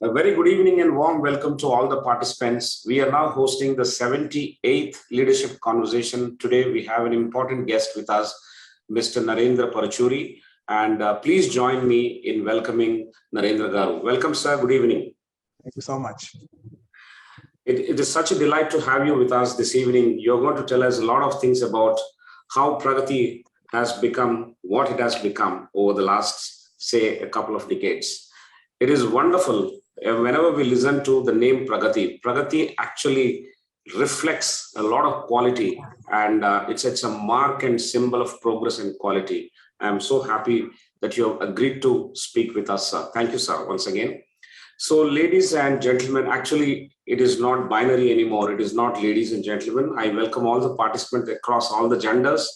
A very good evening and warm welcome to all the participants. We are now hosting the 78th Leadership Conversation. Today we have an important guest with us, Mr. Narendra Paruchuri. And please join me in welcoming Narendra Rao. Welcome, sir. Good evening. Thank you so much. It is such a delight to have you with us this evening. You're going to tell us a lot of things about how Pragati has become what it has become over the last, say, a couple of decades. It is wonderful. Whenever we listen to the name Pragati, Pragati actually reflects a lot of quality, and it's a mark and symbol of progress and quality. I'm so happy that you have agreed to speak with us, sir. Thank you, sir, once again. So, ladies and gentlemen, actually, it is not binary anymore. It is not ladies and gentlemen. I welcome all the participants across all the genders,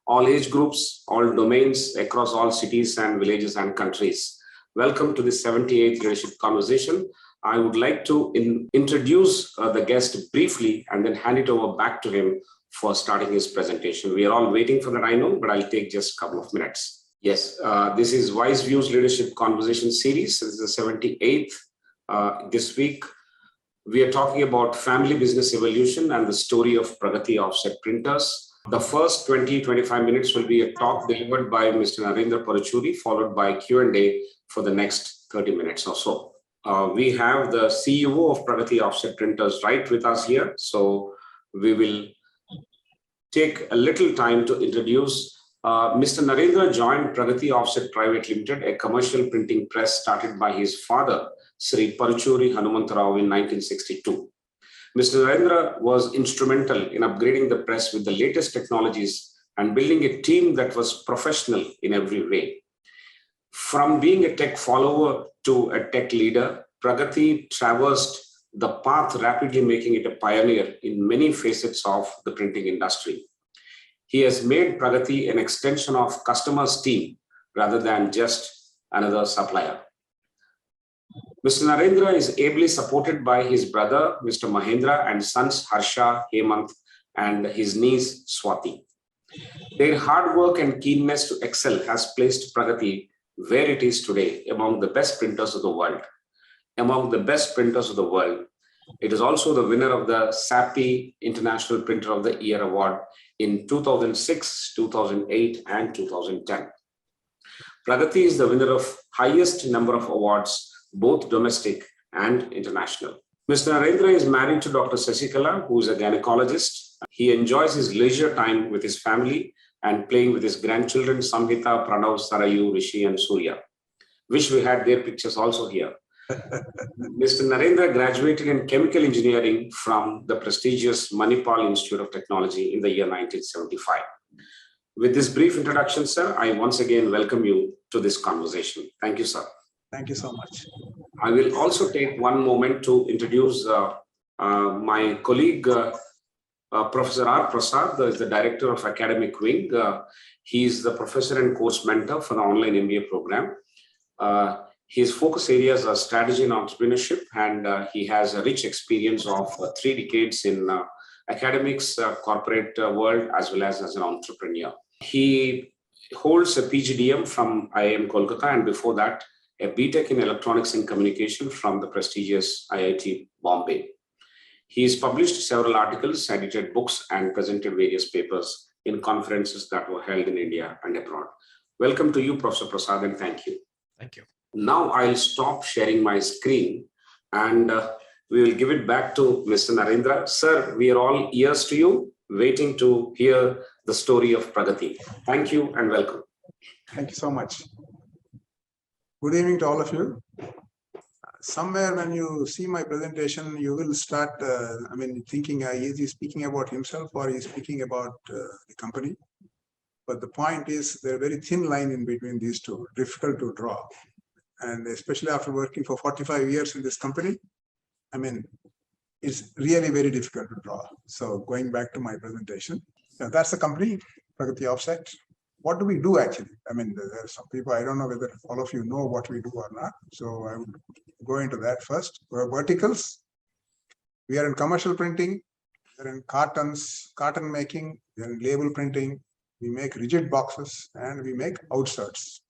all age groups, all domains, across all cities and villages and countries. Welcome to the 78th Leadership Conversation. I would like to introduce the guest briefly and then hand it over back to him for starting his presentation. We are all waiting for that, I know, but I'll take just a couple of minutes. Yes, this is Wise Views Leadership Conversation Series. This is the 78th. This week, we are talking about family business evolution and the story of Pragati offset printers. The first 20-25 minutes will be a talk delivered by Mr. Narendra Paruchuri, followed by Q&A for the next 30 minutes or so. We have the CEO of Pragati offset printers right with us here. So we will take a little time to introduce Mr. Narendra joined Pragati Offset Private Limited, a commercial printing press started by his father, Sri Paruchuri Hanumantarao in 1962. Mr. Narendra was instrumental in upgrading the press with the latest technologies and building a team that was professional in every way. From being a tech follower to a tech leader, Pragati traversed the path, rapidly making it a pioneer in many facets of the printing industry. He has made Pragati an extension of customers' team rather than just another supplier. Mr. Narendra is ably supported by his brother, Mr. Mahendra, and sons Harsha, Hemant, and his niece Swati. Their hard work and keenness to excel has placed Pragati where it is today, among the best printers of the world. Among the best printers of the world. It is also the winner of the SAPI International Printer of the Year Award in 2006, 2008, and 2010. Pragati is the winner of highest number of awards, both domestic and international. Mr. Narendra is married to Dr. Sasikala, who is a gynecologist. He enjoys his leisure time with his family and playing with his grandchildren, Samhita, Pranav, Sarayu, Rishi, and Surya. Wish we had their pictures also here. Mr. Narendra graduated in chemical engineering from the prestigious Manipal Institute of Technology in the year 1975. With this brief introduction, sir, I once again welcome you to this conversation. Thank you, sir. Thank you so much. I will also take one moment to introduce my colleague, Professor R. Prasad, is the Director of Academic Wing. He is the professor and course mentor for the online MBA program. His focus areas are strategy and entrepreneurship, and he has a rich experience of 3 decades in academics, corporate world, as well as an entrepreneur. He holds a PGDM from IIM Kolkata, and before that, a BTech in Electronics and Communication from the prestigious IIT Bombay. He has published several articles, edited books, and presented various papers in conferences that were held in India and abroad. Welcome to you, Professor Prasad, and thank you. Thank you. Now I'll stop sharing my screen and we will give it back to Mr. Narendra. Sir, we are all ears to you, waiting to hear the story of Pragati. Thank you and welcome. Thank you so much. Good evening to all of you. Somewhere when you see my presentation, you will start, thinking, is he speaking about himself or is he speaking about the company? But the point is, there's a very thin line in between these two, difficult to draw. And especially after working for 45 years in this company, it's really very difficult to draw. So going back to my presentation, that's the company, Pragati Offset. What do we do actually? There are some people, I don't know whether all of you know what we do or not. So I would go into that first. We're verticals. We are in commercial printing. We're in carton making. We're in label printing. We make rigid boxes and we make outserts.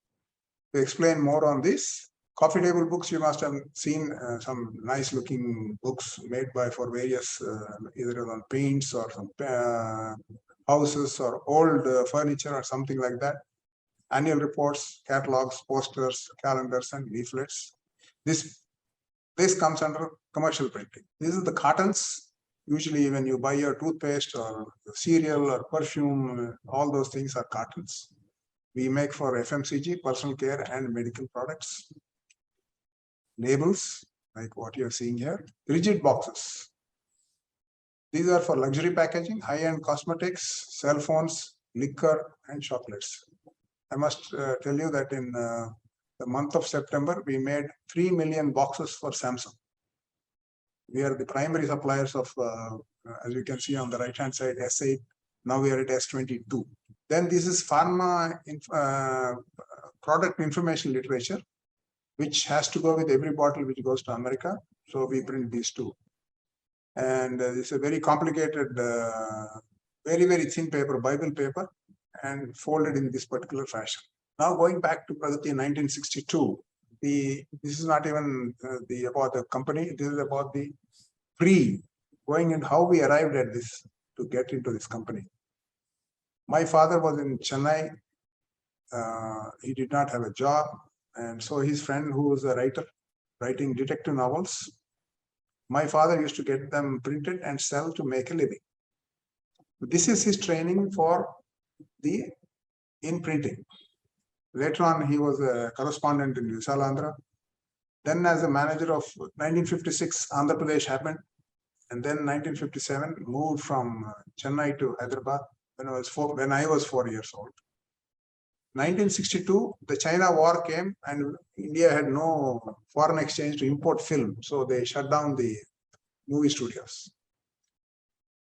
To explain more on this, Coffee table books, you must have seen some nice looking books made by for various either on paints or some houses or old furniture or something like that. Annual reports, catalogs, posters, calendars, and leaflets. This comes under commercial printing. These are the cartons. Usually when you buy your toothpaste or cereal or perfume, all those things are cartons. We make for FMCG, personal care, and medical products. Labels, like what you're seeing here. Rigid boxes. These are for luxury packaging, high-end cosmetics, cell phones, liquor, and chocolates. I must tell you that in the month of September, we made 3 million boxes for Samsung. We are the primary suppliers of, as you can see on the right-hand side, S8. Now we are at S22. Then this is pharma product information literature, which has to go with every bottle which goes to America. So we print these two. And it's a very complicated, very, very thin paper, Bible paper, and folded in this particular fashion. Now going back to Pragati in 1962, this is not even about the company, this is about the going and how we arrived at this to get into this company. My father was in Chennai. He did not have a job. And so his friend, who was a writer, writing detective novels, my father used to get them printed and sell to make a living. This is his training for in printing. Later on, he was a correspondent in Visalandra. Then as a manager of 1956, Andhra Pradesh happened. And then 1957, moved from Chennai to Hyderabad when I was 4 years old. 1962, the China war came and India had no foreign exchange to import film. So they shut down the movie studios.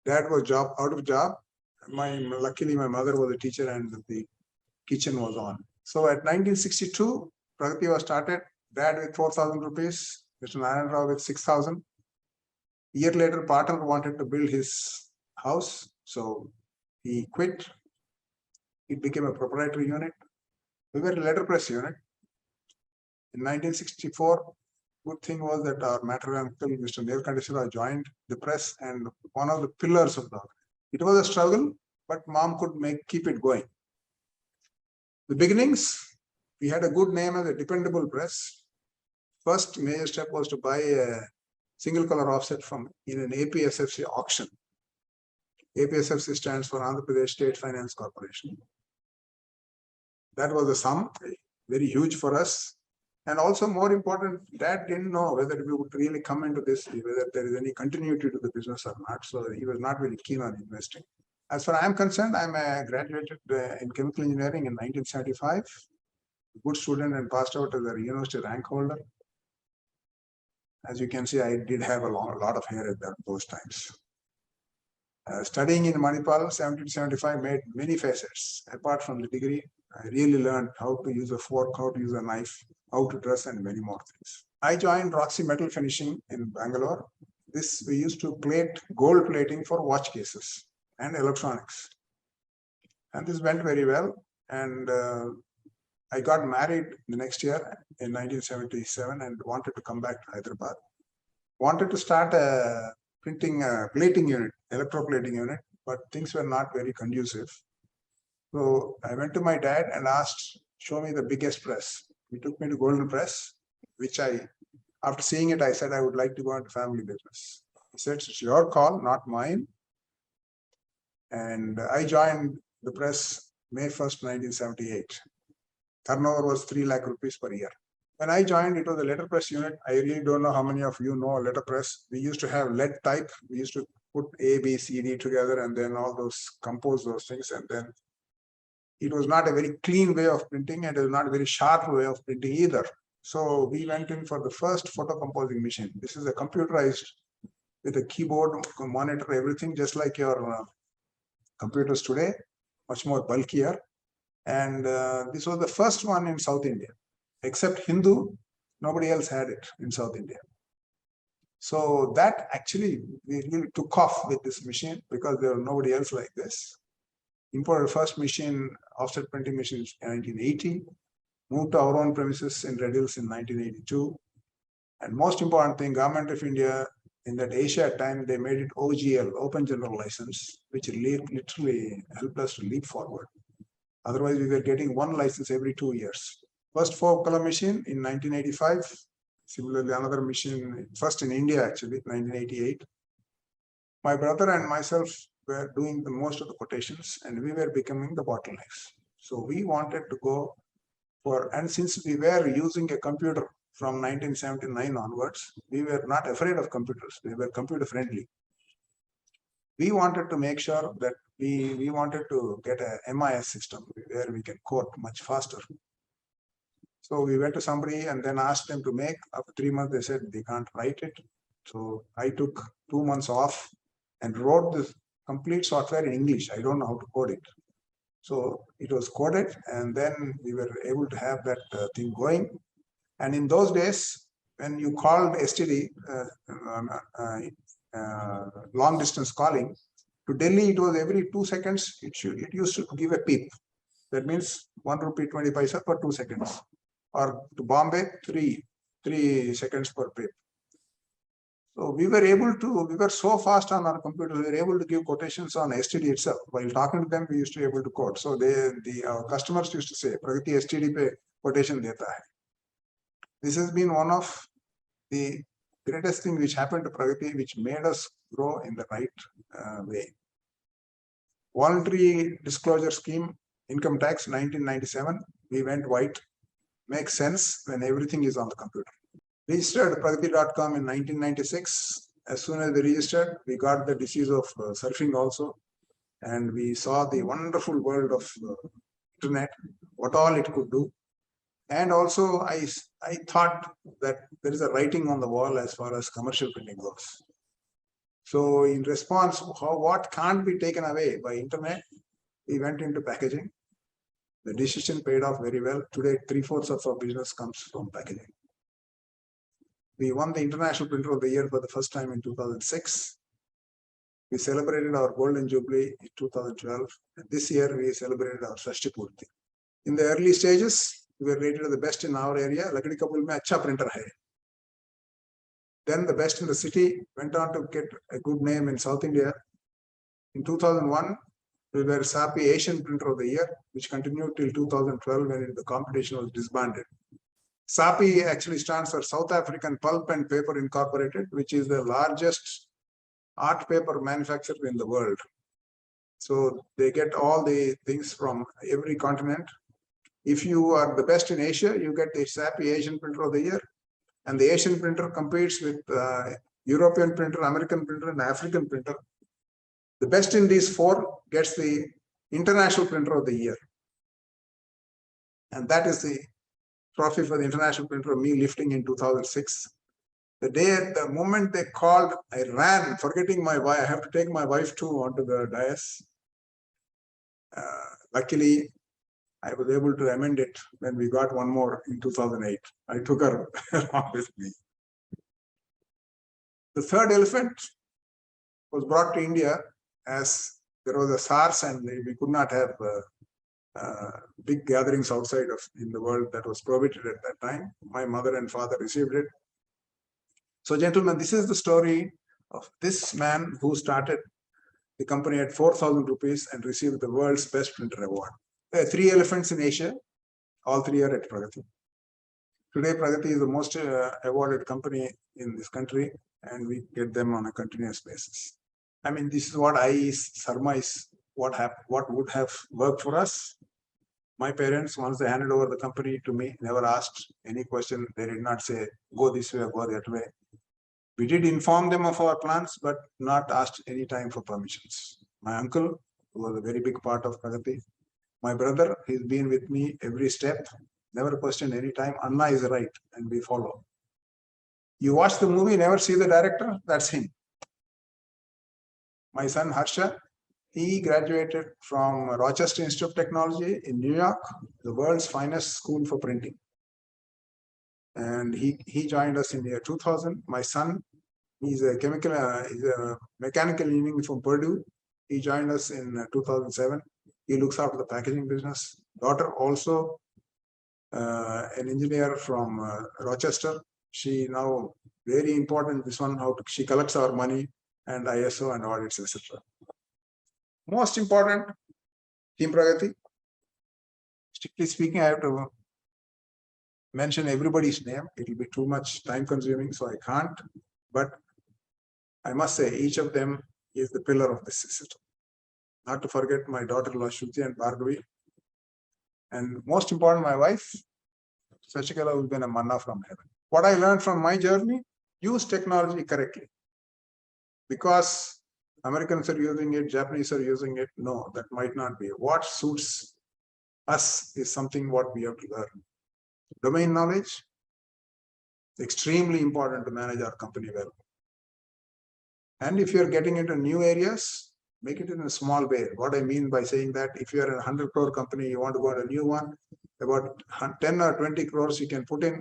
Dad was out of job. Luckily, my mother was a teacher and the kitchen was on. So at 1962, Pragati was started. Dad with 4,000 rupees, Mr. Narendra with 6,000. A year later, partner wanted to build his house. So he quit. It became a proprietary unit. We were a letterpress unit. In 1964, good thing was that our maternal uncle, Mr. Nilkanteswara, joined the press and one of the pillars of the organization. It was a struggle, but mom could keep it going. The beginnings, we had a good name as a dependable press. First major step was to buy a single color offset in an APSFC auction. APSFC stands for Andhra Pradesh State Finance Corporation. That was a sum, very huge for us. And also more important, Dad didn't know whether we would really come into this, whether there is any continuity to the business or not. So he was not very keen on investing. As far as I'm concerned, I'm a graduated in chemical engineering in 1975. Good student and passed out as a university rank holder. As you can see, I did have a lot of hair at those times. Studying in Manipal, 70 to 75, made many facets. Apart from the degree, I really learned how to use a fork, how to use a knife, how to dress, and many more things. I joined Roxy Metal Finishing in Bangalore. We used to plate gold plating for watch cases and electronics. And this went very well. And I got married the next year in 1977 and wanted to come back to Hyderabad. Wanted to start a plating unit, electroplating unit, but things were not very conducive. So I went to my dad and asked, show me the biggest press. He took me to Golden Press, which after seeing it, I said, I would like to go into family business. He said, it's your call, not mine. And I joined the press May 1st, 1978. Turnover was 3 lakh rupees per year. When I joined, it was a letterpress unit. I really don't know how many of you know a letterpress. We used to have lead type. We used to put A, B, C, D together and then compose those things. And then it was not a very clean way of printing and it was not a very sharp way of printing either. So we went in for the first photo composing machine. This is a computerized with a keyboard, monitor, everything, just like your computers today, much more bulkier. And this was the first one in South India. Except Hindu, nobody else had it in South India. So that actually we really took off with this machine because there was nobody else like this. Imported first machine, offset printing machine in 1980. moved to our own premises in Red Hills in 1982. And most important thing, Government of India, in that Asia time, they made it OGL, Open General License, which literally helped us to leap forward. Otherwise, we were getting one license every 2 years. First 4-color machine in 1985. Similarly, another machine, first in India actually, 1988. My brother and myself were doing the most of the quotations, and we were becoming the bottlenecks. So we wanted to go for, and since we were using a computer from 1979 onwards, we were not afraid of computers. We were computer friendly. We wanted to make sure that we wanted to get a MIS system where we can quote much faster. So we went to somebody and then asked them to make. After 3 months, they said they can't write it. So I took 2 months off and wrote this complete software in English. I don't know how to code it. So it was coded, and then we were able to have that thing going. And in those days, when you called STD, long distance calling, to Delhi, it was every 2 seconds, it used to give a peep. That means 1 rupee 20 paisa per 2 seconds. Or to Bombay, 3 seconds per peep. So we were so fast on our computers, we were able to give quotations on STD itself. While talking to them, we used to be able to quote. So our customers used to say, Pragati STD pe quotation deta hai. This has been one of the greatest thing which happened to Pragati, which made us grow in the right way. Voluntary disclosure scheme, income tax, 1997, we went white. Makes sense when everything is on the computer. Registered Pragati.com in 1996. As soon as we registered, we got the disease of surfing also. And we saw the wonderful world of internet, what all it could do. And also, I thought that there is a writing on the wall as far as commercial printing goes. So in response, what can't be taken away by internet, we went into packaging. The decision paid off very well. Today, 3/4 of our business comes from packaging. We won the International Printer of the Year for the first time in 2006. We celebrated our Golden Jubilee in 2012. And this year, we celebrated our Shashti Purti. In the early stages, we were rated the best in our area. Lakdi Kapul mein acha printer hai. Then the best in the city, went on to get a good name in South India. In 2001, we were SAPI Asian Printer of the Year, which continued till 2012 when the competition was disbanded. SAPI actually stands for South African Pulp and Paper Incorporated, which is the largest art paper manufacturer in the world. So they get all the things from every continent. If you are the best in Asia, you get the SAPI Asian Printer of the Year. And the Asian printer competes with European printer, American printer, and African printer. The best in these 4 gets the International Printer of the Year. And that is the trophy for the International Printer of me lifting in 2006. The moment they called, I ran, forgetting my wife. I have to take my wife too onto the dais. Luckily, I was able to amend it when we got one more in 2008. I took her along with me. The third elephant was brought to India as there was a SARS and we could not have big gatherings outside in the world. That was prohibited at that time. My mother and father received it. So gentlemen, this is the story of this man who started the company at 4,000 rupees and received the world's best printer award. There are 3 elephants in Asia. All 3 are at Pragati. Today, Pragati is the most awarded company in this country, and we get them on a continuous basis. I mean, this is what I surmise what would have worked for us. My parents, once they handed over the company to me, never asked any question. They did not say, go this way or go that way. We did inform them of our plans, but not asked any time for permissions. My uncle, who was a very big part of Pragati, my brother, he's been with me every step, never questioned any time. Anna is right, and we follow. You watch the movie, never see the director, that's him. My son Harsha, he graduated from Rochester Institute of Technology in New York, the world's finest school for printing. And he joined us in the year 2000. My son, he's a mechanical engineering from Purdue. He joined us in 2007. He looks after the packaging business. Daughter also an engineer from Rochester. She now very important, this one, she collects our money and ISO and audits, etc. Most important, Team Pragati. Strictly speaking, I have to mention everybody's name. It will be too much time consuming, so I can't. But I must say, each of them is the pillar of this system. Not to forget my daughter-in-law Shruti and Bhargavi. And most important, my wife, Sachikala, who's been a manna from heaven. What I learned from my journey, use technology correctly. Because Americans are using it, Japanese are using it. No, that might not be. What suits us is something what we have to learn. Domain knowledge, extremely important to manage our company well. And if you're getting into new areas, make it in a small way. What I mean by saying that, if you're a 100 crore company, you want to go to a new one, about 10 or 20 crores you can put in,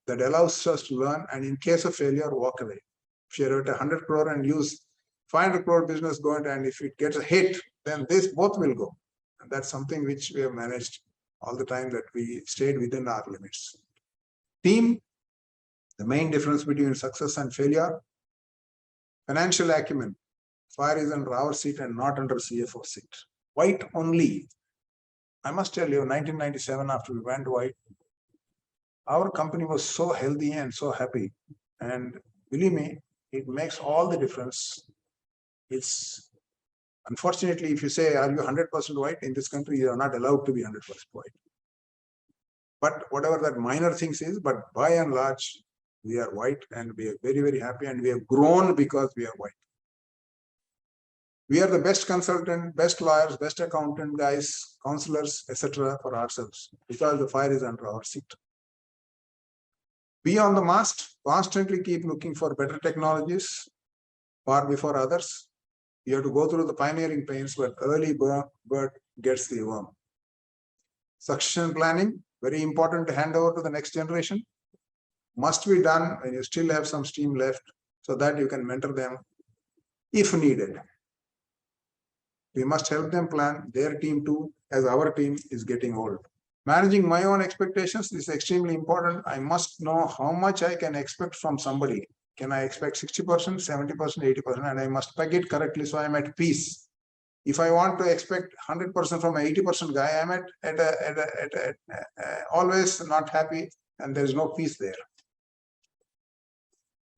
that allows us to learn, and in case of failure, walk away. If you're at 100 crore and use 500 crore business going, and if it gets a hit, then this both will go. And that's something which we have managed all the time, that we stayed within our limits. Team, the main difference between success and failure. Financial acumen, fire is under our seat and not under CFO seat. White only. I must tell you, 1997, after we went white, our company was so healthy and so happy. And believe me, it makes all the difference. It's unfortunately, if you say, are you 100% white in this country, you are not allowed to be 100% white. But whatever that minor things is, but by and large, we are white and we are very, very happy, and we have grown because we are white. We are the best consultant, best lawyers, best accountant guys, counselors, etc. for ourselves, because the fire is under our seat. Be on the mast, constantly keep looking for better technologies far before others. You have to go through the pioneering pains, but early bird gets the worm. Succession planning, very important to hand over to the next generation. Must be done when you still have some steam left, so that you can mentor them if needed. We must help them plan their team too, as our team is getting old. Managing my own expectations is extremely important. I must know how much I can expect from somebody. Can I expect 60%, 70%, 80%? And I must peg it correctly so I'm at peace. If I want to expect 100% from an 80% guy, I'm always not happy, and there's no peace there.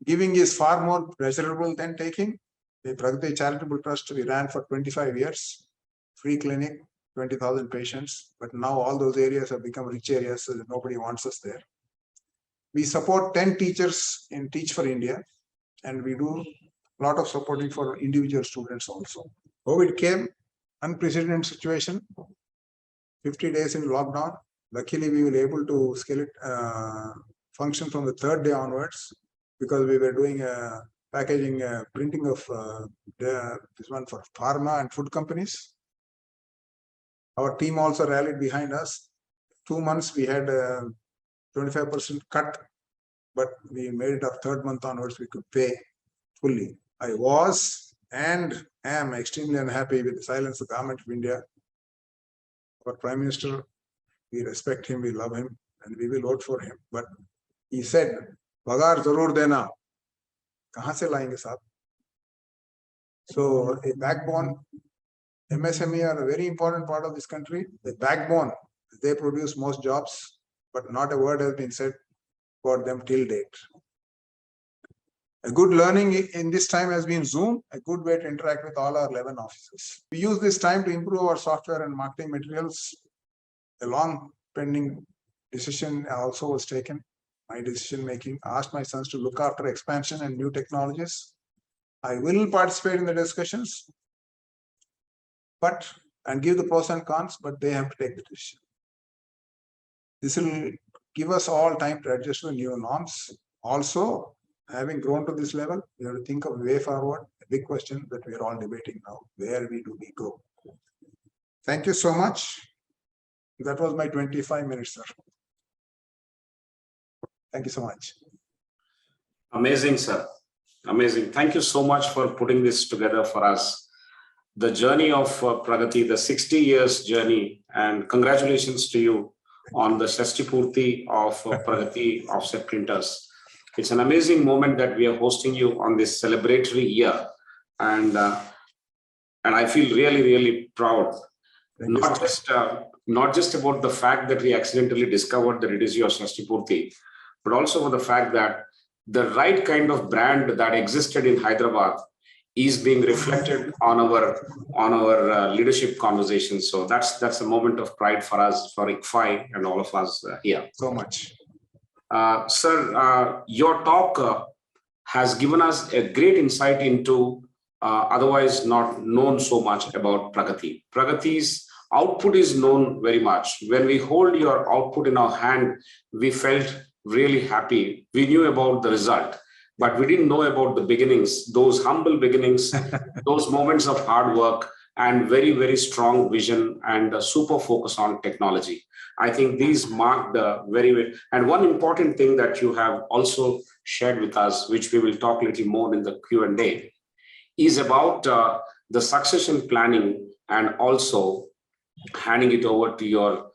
Giving is far more pleasurable than taking. The Pragati Charitable Trust we ran for 25 years, free clinic, 20,000 patients, but now all those areas have become rich areas, so that nobody wants us there. We support 10 teachers in Teach for India, and we do a lot of supporting for individual students also. COVID came, unprecedented situation, 50 days in lockdown. Luckily, we were able to scale it, function from the third day onwards, because we were doing packaging, printing of this one for pharma and food companies. Our team also rallied behind us. 2 months we had a 25% cut, but we made it up. Third month onwards we could pay fully. I was and am extremely unhappy with the silence of the government of India. Our Prime Minister, we respect him, we love him, and we will vote for him. But he said, "Pagar zarur dena." Kahan se layenge sahab? So a backbone, MSME are a very important part of this country. The backbone, they produce most jobs, but not a word has been said about them till date. A good learning in this time has been Zoom, a good way to interact with all our 11 offices. We use this time to improve our software and marketing materials. A long pending decision also was taken. My decision making, asked my sons to look after expansion and new technologies. I will participate in the discussions, and give the pros and cons, but they have to take the decision. This will give us all time to adjust to the new norms. Also, having grown to this level, we have to think of a way forward. A big question that we are all debating now. Where do we go? Thank you so much. That was my 25 minutes, sir. Thank you so much. Amazing, sir. Amazing. Thank you so much for putting this together for us. The journey of Pragati, the 60 years journey, and congratulations to you on the Shashti Purti of Pragati offset printers. It's an amazing moment that we are hosting you on this celebratory year. And I feel really, really proud. Not just about the fact that we accidentally discovered that it is your Shashti Purti, but also for the fact that the right kind of brand that existed in Hyderabad is being reflected on our leadership conversations. So that's a moment of pride for us, for ICFAI and all of us here. So much. Sir, your talk has given us a great insight into otherwise not known so much about Pragati. Pragati's output is known very much. When we hold your output in our hand, we felt really happy. We knew about the result, but we didn't know about the beginnings, those humble beginnings, those moments of hard work and very, very strong vision and a super focus on technology. I think these mark the very, and one important thing that you have also shared with us, which we will talk a little more in the Q&A, is about the succession planning and also handing it over to your,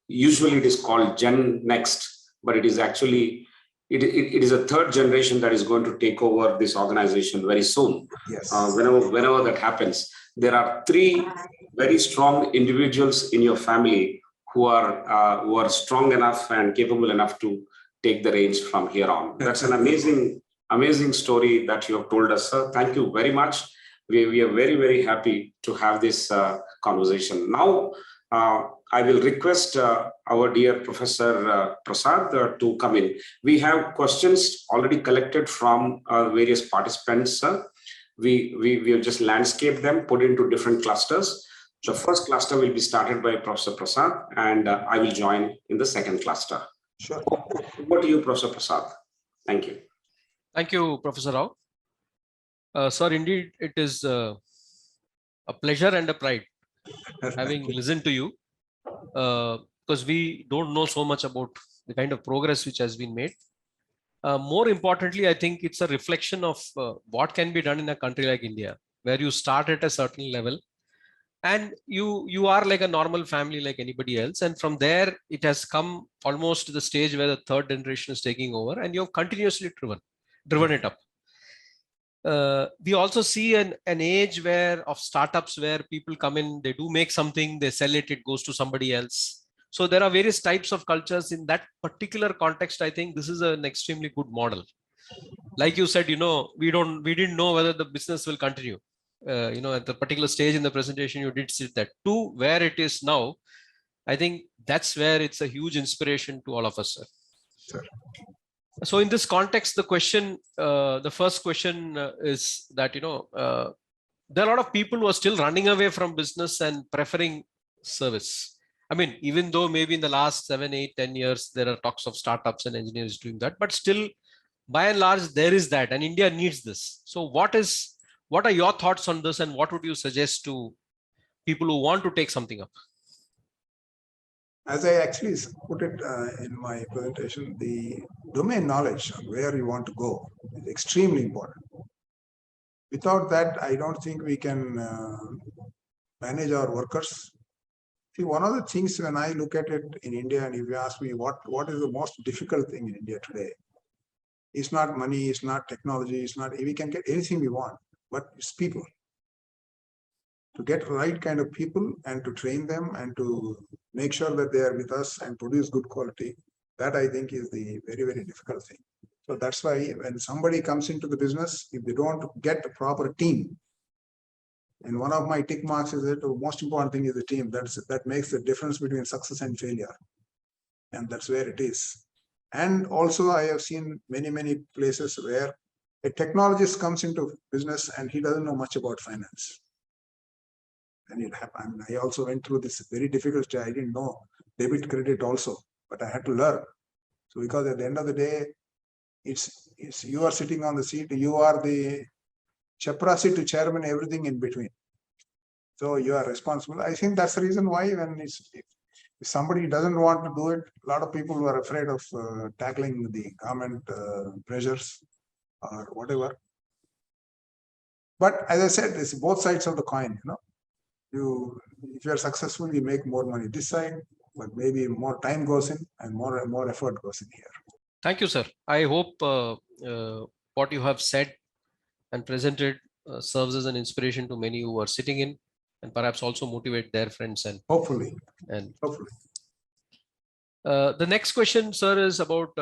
usually it is called Gen Next, but it is actually, it is a third generation that is going to take over this organization very soon. Yes. Whenever that happens, there are three very strong individuals in your family who are strong enough and capable enough to take the reins from here on. That's an amazing story that you have told us, sir. Thank you very much. We are very, very happy to have this conversation. Now, I will request our dear Professor Prasad to come in. We have questions already collected from various participants. We have just landscaped them, put into different clusters. The first cluster will be started by Professor Prasad, and I will join in the second cluster. Sure. Over to you, Professor Prasad. Thank you. Thank you, Professor Rao. Sir, indeed, it is a pleasure and a pride having listened to you, because we don't know so much about the kind of progress which has been made. More importantly, I think it's a reflection of what can be done in a country like India, where you start at a certain level and you are like a normal family like anybody else. And from there, it has come almost to the stage where the third generation is taking over and you have continuously driven it up. We also see an age of startups where people come in, they do make something, they sell it, it goes to somebody else. So there are various types of cultures in that particular context. I think this is an extremely good model. Like you said, we didn't know whether the business will continue. At the particular stage in the presentation, you did see that. To where it is now, I think that's where it's a huge inspiration to all of us, sir. Sure. So in this context, the first question is that, there are a lot of people who are still running away from business and preferring service. I mean, even though maybe in the last 7, 8, 10 years, there are talks of startups and engineers doing that, but still, by and large, there is that, and India needs this. So what are your thoughts on this, and what would you suggest to people who want to take something up? As I actually put it in my presentation, the domain knowledge of where you want to go is extremely important. Without that, I don't think we can manage our workers. See, one of the things when I look at it in India, and if you ask me what is the most difficult thing in India today, it's not money, it's not technology, we can get anything we want, but it's people. To get the right kind of people and to train them and to make sure that they are with us and produce good quality, that I think is the very, very difficult thing. So that's why when somebody comes into the business, if they don't get a proper team, and one of my tick marks is that the most important thing is the team. That makes the difference between success and failure. And that's where it is. And also I have seen many, many places where a technologist comes into business and he doesn't know much about finance. And it happened. I also went through this very difficult stage. I didn't know debit credit also, but I had to learn. So because at the end of the day, it's you are sitting on the seat, you are the chaprasi to chairman, everything in between. So you are responsible. I think that's the reason why when if somebody doesn't want to do it, a lot of people are afraid of tackling the government pressures or whatever. But as I said, it's both sides of the coin, if you are successful, you make more money this side. but maybe more time goes in and more effort goes in here. Thank you, sir. I hope what you have said and presented serves as an inspiration to many who are sitting in, and perhaps also motivate their friends. And Hopefully. hopefully. The next question, sir, is about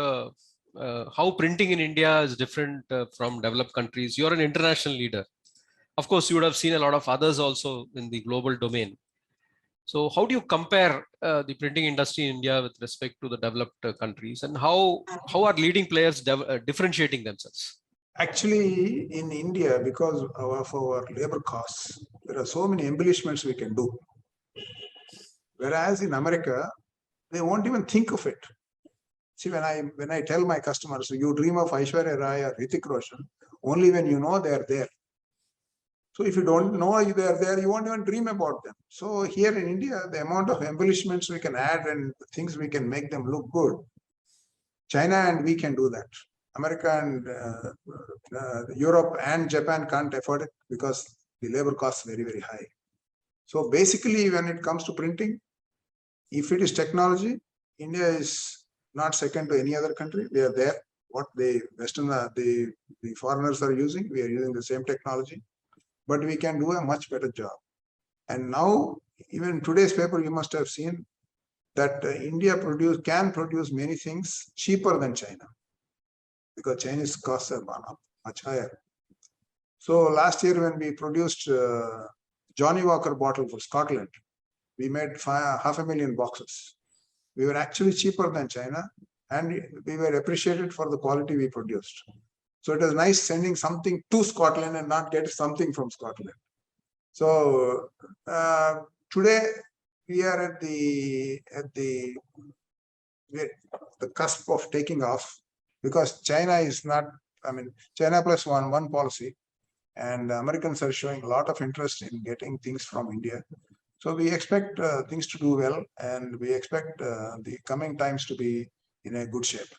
how printing in India is different from developed countries. You're an international leader. Of course, you would have seen a lot of others also in the global domain. So how do you compare the printing industry in India with respect to the developed countries, and how are leading players differentiating themselves? Actually, in India, because of our labor costs, there are so many embellishments we can do. Whereas in America, they won't even think of it. See, when I tell my customers, you dream of Aishwarya Rai or Hrithik Roshan only when you know they are there. So if you don't know they are there, you won't even dream about them. So here in India, the amount of embellishments we can add and things we can make them look good, China and we can do that. America and Europe and Japan can't afford it because the labor cost is very, very high. So basically, when it comes to printing, if it is technology, India is not second to any other country. We are there. What the Western, the foreigners are using, we are using the same technology, but we can do a much better job. And now, even in today's paper, you must have seen that India can produce many things cheaper than China, because Chinese costs have gone up much higher. So last year when we produced Johnny Walker bottle for Scotland, we made 500,000 boxes. We were actually cheaper than China, and we were appreciated for the quality we produced. So it was nice sending something to Scotland and not get something from Scotland. So today we are at the cusp of taking off, because China is not, I mean, China plus one policy, and Americans are showing a lot of interest in getting things from India. So we expect things to do well, and we expect the coming times to be in a good shape.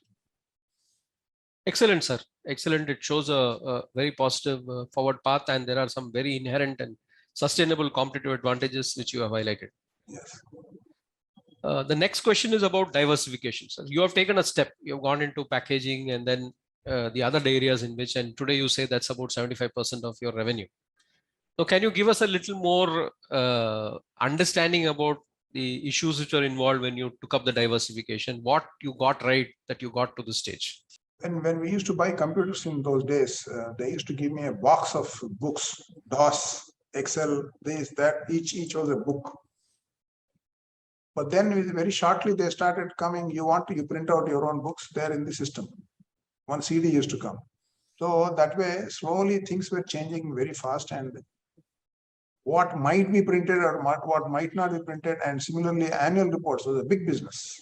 Excellent, sir. Excellent. It shows a very positive forward path, and there are some very inherent and sustainable competitive advantages which you have highlighted. Yes. The next question is about diversification. So you have taken a step. You have gone into packaging and then the other areas in which, and today you say that's about 75% of your revenue. So can you give us a little more understanding about the issues which are involved when you took up the diversification? What you got right that you got to this stage? And when we used to buy computers in those days, they used to give me a box of books, DOS, Excel, this, that, each was a book. But then very shortly they started coming, you print out your own books there in the system. One CD used to come. So that way, slowly things were changing very fast, and what might be printed or what might not be printed, and similarly annual reports was a big business.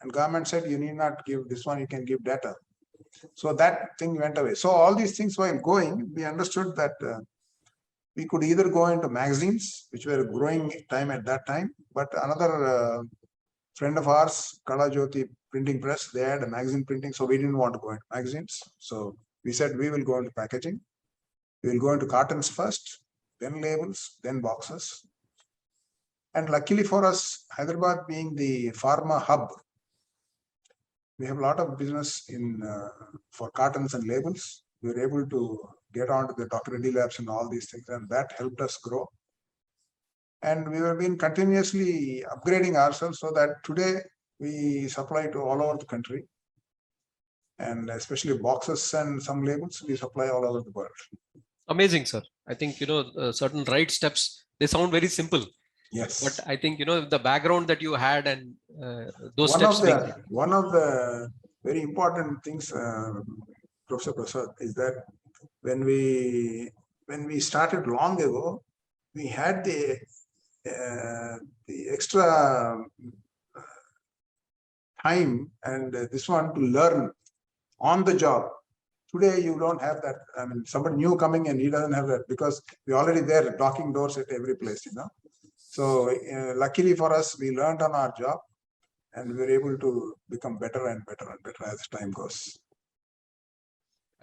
And government said, you need not give this one, you can give data. So that thing went away. So all these things while going, we understood that we could either go into magazines, which were growing time at that time, but another friend of ours, Kala Jyoti Printing Press, they had a magazine printing, so we didn't want to go into magazines. So we said we will go into packaging. We will go into cartons first, then labels, then boxes. And luckily for us, Hyderabad being the pharma hub, we have a lot of business in for cartons and labels. We were able to get onto the Dr. Reddy labs and all these things, and that helped us grow. And we have been continuously upgrading ourselves so that today we supply to all over the country. And especially boxes and some labels, we supply all over the world. Amazing, sir. I think, certain right steps, they sound very simple. Yes. But I think, the background that you had and those one steps. One of the very important things, Professor Prasad, is that when we started long ago, we had the extra time and this one to learn on the job. Today, you don't have that. I mean, somebody new coming and he doesn't have that, because we're already there knocking doors at every place, So luckily for us, we learned on our job, and we were able to become better and better and better as time goes.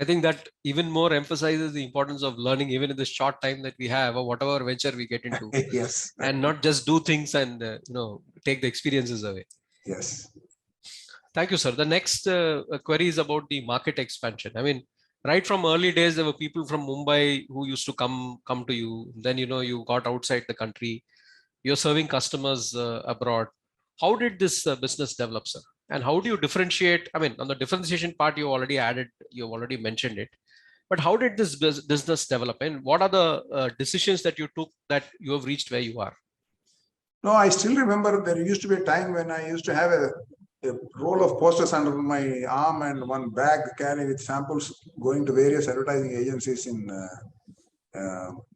I think that even more emphasizes the importance of learning, even in the short time that we have, or whatever venture we get into, Yes. and not just do things and take the experiences away. Yes. Thank you, sir. The next query is about the market expansion. I mean, right from early days, there were people from Mumbai who used to come to you. Then you got outside the country. You're serving customers abroad. How did this business develop, sir? And how do you differentiate? I mean, on the differentiation part, you already mentioned it. But how did this business develop? And what are the decisions that you took that you have reached where you are? No, I still remember there used to be a time when I used to have a roll of posters under my arm and one bag carry with samples going to various advertising agencies in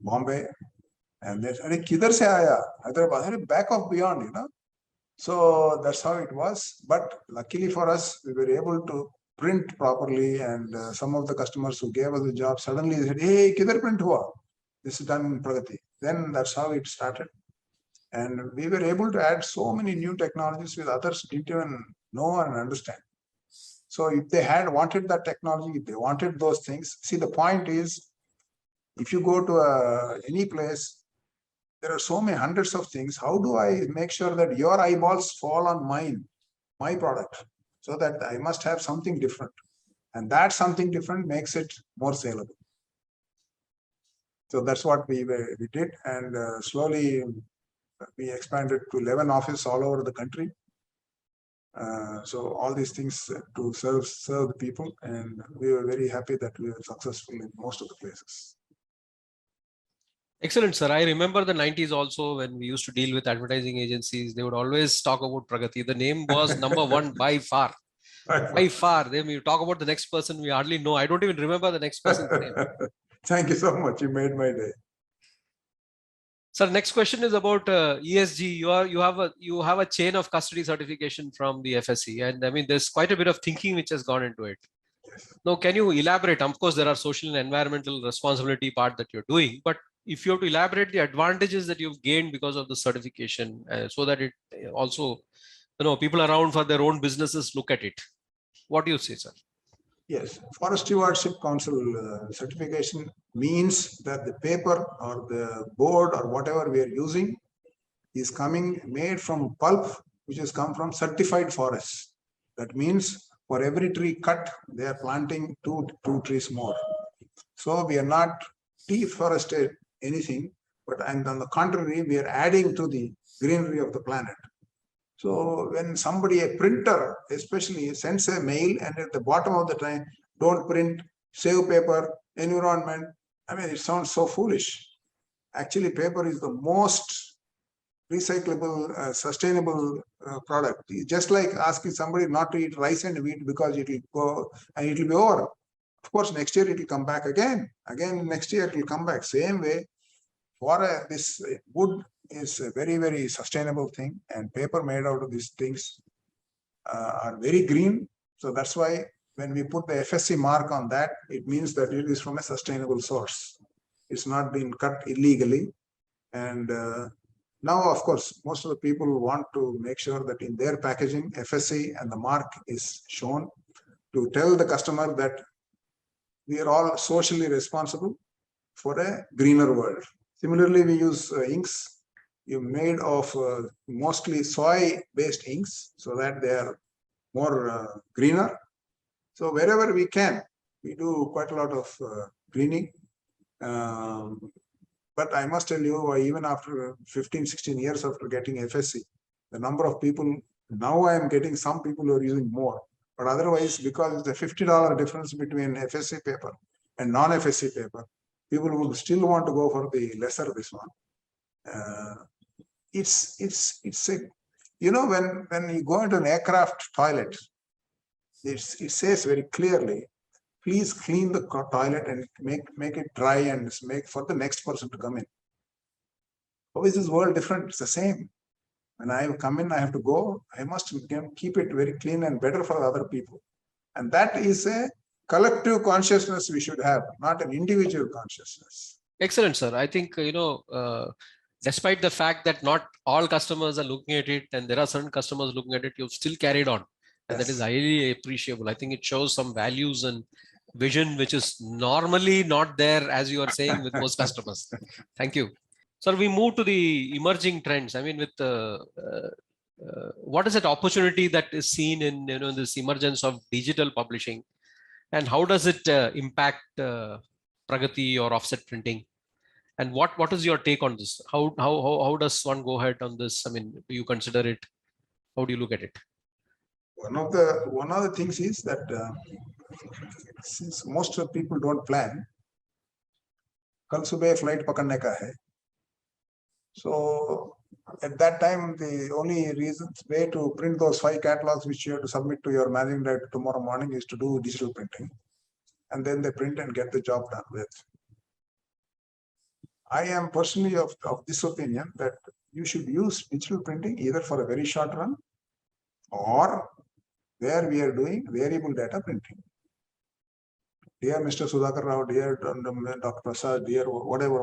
Bombay. And they said, "Kidhar se aaya?" Hyderabad, back of beyond, So that's how it was. But luckily for us, we were able to print properly. And some of the customers who gave us the job suddenly said, "Hey, kidhar print hua?" This is done in Pragati. Then that's how it started. And we were able to add so many new technologies which others didn't even know and understand. So if they had wanted that technology, if they wanted those things, see, the point is, if you go to any place, there are so many hundreds of things. How do I make sure that your eyeballs fall on my product, so that I must have something different? And that something different makes it more saleable. So that's what we did. And slowly we expanded to 11 offices all over the country. So all these things to serve the people, and we were very happy that we were successful in most of the places. Excellent, sir. I remember the 90s also, when we used to deal with advertising agencies. They would always talk about Pragati. The name was number one by far. By far. Then you talk about the next person, we hardly know. I don't even remember the next person's name. Thank you so much. You made my day. Sir, next question is about ESG. You have a chain of custody certification from the FSC, and I mean, there's quite a bit of thinking which has gone into it. Now, can you elaborate? Of course, there are social and environmental responsibility part that you're doing, but if you have to elaborate the advantages that you've gained because of the certification, so that it also, people around for their own businesses look at it. What do you say, sir? Yes, Forest Stewardship Council certification means that the paper or the board or whatever we are using is made from pulp, which has come from certified forests. That means for every tree cut, they are planting two trees more. So we are not deforested anything, but and on the contrary, we are adding to the greenery of the planet. So when somebody, a printer especially, sends a mail and at the bottom of the time, "Don't print, save paper, environment," I mean, it sounds so foolish. Actually, paper is the most recyclable, sustainable product. It's just like asking somebody not to eat rice and wheat because it will go and it will be over. Of course, next year it will come back again. Again, next year it will come back. Same way, for this wood is a very, very sustainable thing, and paper made out of these things are very green. So that's why when we put the FSC mark on that, it means that it is from a sustainable source. It's not been cut illegally. And now, of course, most of the people want to make sure that in their packaging, FSC and the mark is shown to tell the customer that we are all socially responsible for a greener world. Similarly, we use inks made of mostly soy-based inks, so that they are more greener. So wherever we can, we do quite a lot of greening. But I must tell you, even after 15, 16 years after getting FSC, the number of people, now I am getting some people who are using more. But otherwise, because it's a $50 difference between FSC paper and non-FSC paper, people would still want to go for the lesser this one. It's a, when you go into an aircraft toilet, it says very clearly, please clean the toilet and make it dry and make for the next person to come in. How is this world different? It's the same. When I come in, I have to go. I must keep it very clean and better for other people. And that is a collective consciousness we should have, not an individual consciousness. Excellent, sir. I think, despite the fact that not all customers are looking at it, and there are certain customers looking at it, you've still carried on. And Yes. That is highly appreciable. I think it shows some values and vision, which is normally not there, as you are saying, with most customers. Thank you. Sir, we move to the emerging trends. I mean, with what is that opportunity that is seen in this emergence of digital publishing, and how does it impact Pragati or offset printing? And what is your take on this? How does one go ahead on this? I mean, do you consider it? How do you look at it? One of the things is that since most of people don't plan, कल सुबह flight पकड़ने का है. So at that time, the only way to print those 5 catalogs which you have to submit to your managing director tomorrow morning is to do digital printing, and then they print and get the job done with. I am personally of this opinion that you should use digital printing either for a very short run or where we are doing variable data printing. Dear Mr. Sudhakar Rao, dear Dr. Prasad, dear whatever.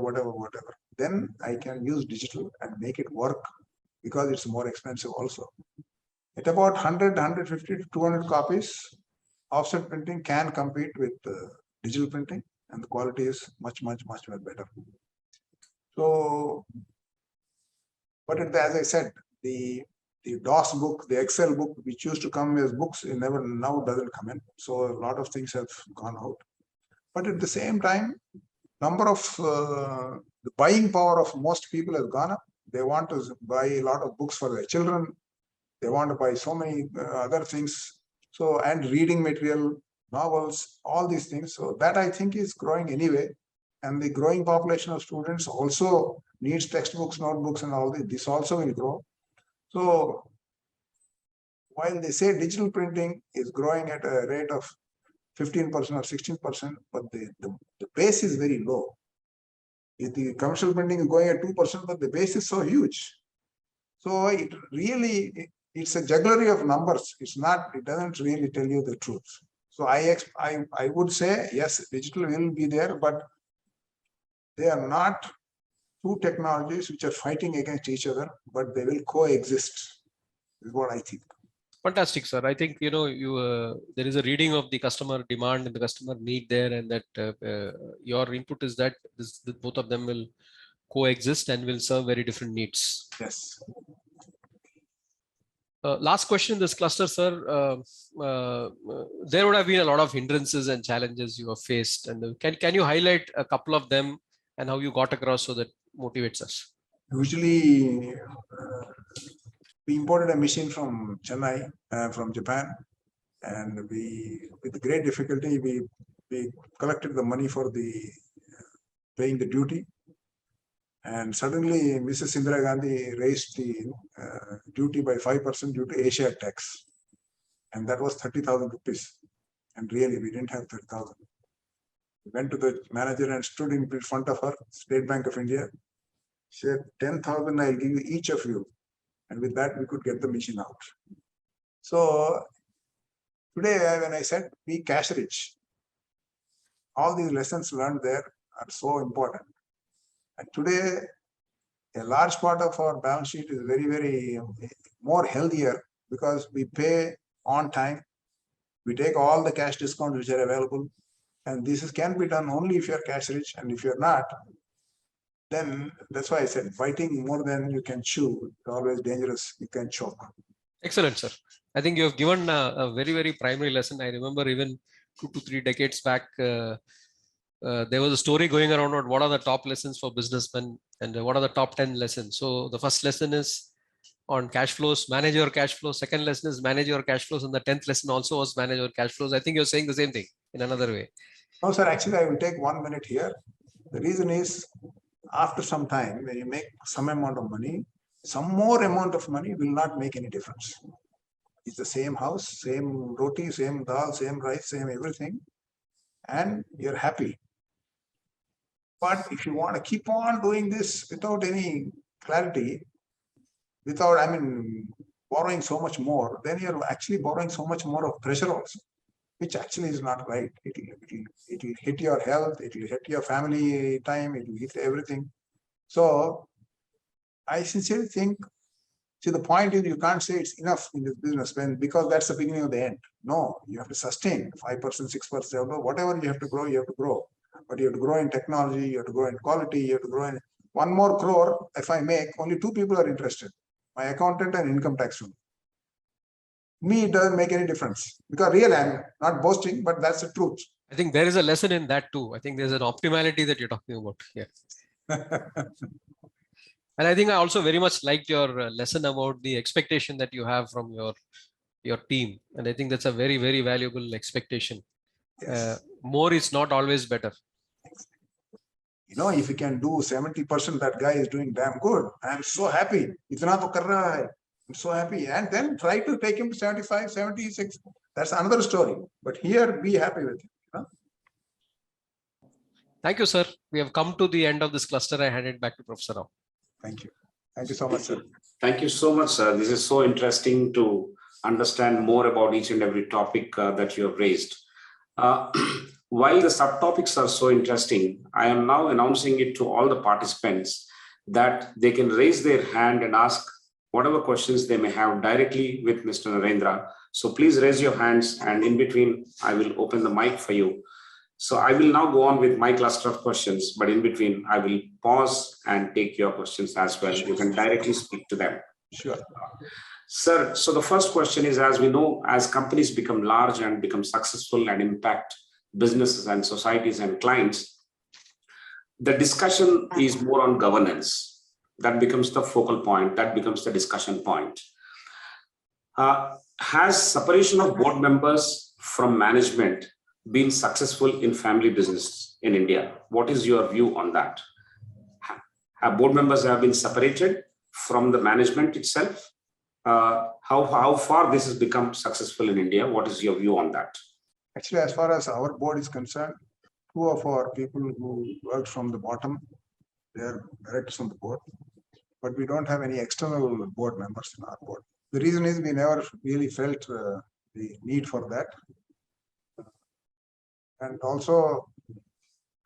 Then I can use digital and make it work because it's more expensive also. At about 100, 150 to 200 copies, offset printing can compete with digital printing, and the quality is much better. So, but as I said, the DOS book, the Excel book, which used to come as books, it now doesn't come in. So a lot of things have gone out. But at the same time, number of the buying power of most people has gone up. They want to buy a lot of books for their children. They want to buy so many other things. So, and reading material, novels, all these things. So that I think is growing anyway. And the growing population of students also needs textbooks, notebooks, and all this. This also will grow. So while they say digital printing is growing at a rate of 15% or 16%, but the base is very low. If the commercial printing is going at 2%, but the base is so huge. So it really, it's a jugglery of numbers. It doesn't really tell you the truth. So I would say, yes, digital will be there, but they are not two technologies which are fighting against each other, but they will coexist, is what I think. Fantastic, sir. I think there is a reading of the customer demand and the customer need there, and that your input is that both of them will coexist and will serve very different needs. Yes. Last question in this cluster, sir. There would have been a lot of hindrances and challenges you have faced, and can you highlight a couple of them and how you got across so that motivates us? Usually, we imported a machine from Chennai, from Japan, and with great difficulty, we collected the money for paying the duty. And suddenly, Mrs. Indira Gandhi raised the duty by 5% due to Asia tax. And that was 30,000 rupees. And really, we didn't have 30,000. We went to the manager and stood in front of her, State Bank of India. She said, 10,000 I'll give you each of you. And with that, we could get the machine out. So today, when I said be cash rich, all these lessons learned there are so important. And today, a large part of our balance sheet is very more healthier because we pay on time. We take all the cash discounts which are available. And this can be done only if you're cash rich. And if you're not, then that's why I said fighting more than you can chew is always dangerous. You can choke. Excellent, sir. I think you have given a very primary lesson. I remember even 2 to 3 decades back, there was a story going around about what are the top lessons for businessmen and what are the top 10 lessons. So the first lesson is on cash flows, manage your cash flows. Second lesson is manage your cash flows. And the 10th lesson also was manage your cash flows. I think you're saying the same thing in another way. No, sir, actually, I will take 1 minute here. The reason is, after some time, when you make some amount of money, some more amount of money will not make any difference. It's the same house, same roti, same dal, same rice, same everything, and you're happy. But if you want to keep on doing this without any clarity, without, borrowing so much more, then you're actually borrowing so much more of pressure also, which actually is not right. It will hit your health, it will hit your family time, it will hit everything. So I sincerely think See, the point is you can't say it's enough in this business because that's the beginning of the end. No, you have to sustain 5%, 6%, whatever you have to grow, you have to grow. But you have to grow in technology, you have to grow in quality, you have to grow in 1 more crore. If I make, only 2 people are interested. My accountant and income tax one. Me, it doesn't make any difference because really I'm not boasting, but that's the truth. I think there is a lesson in that too. I think there's an optimality that you're talking about here. And I think I also very much liked your lesson about the expectation that you have from your team. And I think that's a very, very valuable expectation. Yes. More is not always better. You know, if you can do 70%, that guy is doing damn good. I'm so happy. Itna to kar raha hai. I'm so happy. And then try to take him to 75, 76. That's another story. But here, be happy with him. Huh? Thank you, sir. We have come to the end of this cluster. I hand it back to Professor Rao. Thank you. Thank you so much, sir. Thank you so much, sir. This is so interesting to understand more about each and every topic that you have raised. While the subtopics are so interesting, I am now announcing it to all the participants that they can raise their hand and ask whatever questions they may have directly with Mr. Narendra. So please raise your hands, and in between, I will open the mic for you. So I will now go on with my cluster of questions, but in between, I will pause and take your questions as well. You can directly speak to them. Sure. Sir, so the first question is, as we know, as companies become large and become successful and impact businesses and societies and clients, the discussion is more on governance. That becomes the focal point. That becomes the discussion point. Has separation of board members from management been successful in family business in India? What is your view on that? Have board members have been separated from the management itself? How far this has become successful in India? What is your view on that? Actually, as far as our board is concerned, 2 of our people who work from the bottom, they are directors on the board, but we don't have any external board members in our board. The reason is we never really felt the need for that. And also,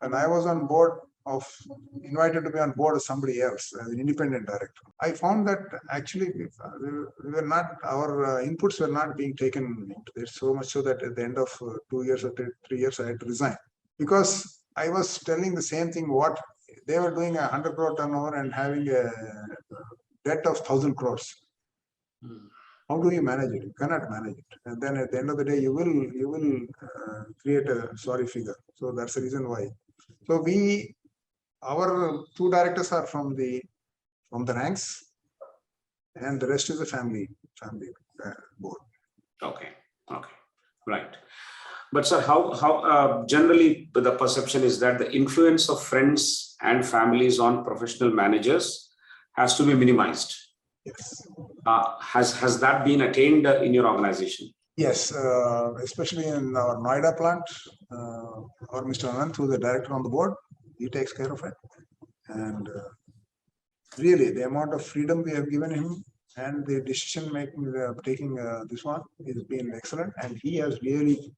when I was on board invited to be on board as somebody else, as an independent director, I found that actually we were not, our inputs were not being taken into this, so much so that at the end of 2 years or 3 years, I had to resign. Because I was telling the same thing, what they were doing 100 crore turnover and having a debt of 1,000 crores. How do you manage it? You cannot manage it. And then at the end of the day, you will create a sorry figure. So that's the reason why. So our 2 directors are from the ranks, and the rest is the family board. Okay, right. But sir, how generally the perception is that the influence of friends and families on professional managers has to be minimized. Yes. Has that been attained in your organization? Yes, especially in our Noida plant, or Mr. Anand, who is the director on the board, he takes care of it. And really, the amount of freedom we have given him and the decision making, taking this one has been excellent. And he has really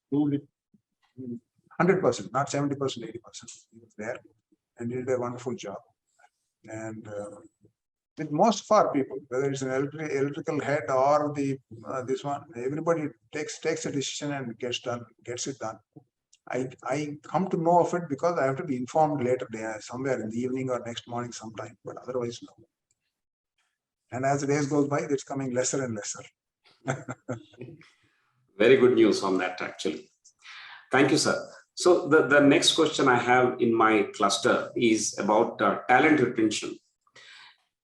proved it 100%, not 70%, 80%. He was there and did a wonderful job. And with most of our people, whether it's an electrical head or this one, everybody takes a decision and gets it done. I come to know of it because I have to be informed later, somewhere in the evening or next morning sometime, but otherwise no. And as the days goes by, it's coming lesser and lesser. Very good news on that, actually. Thank you, sir. So the next question I have in my cluster is about talent retention.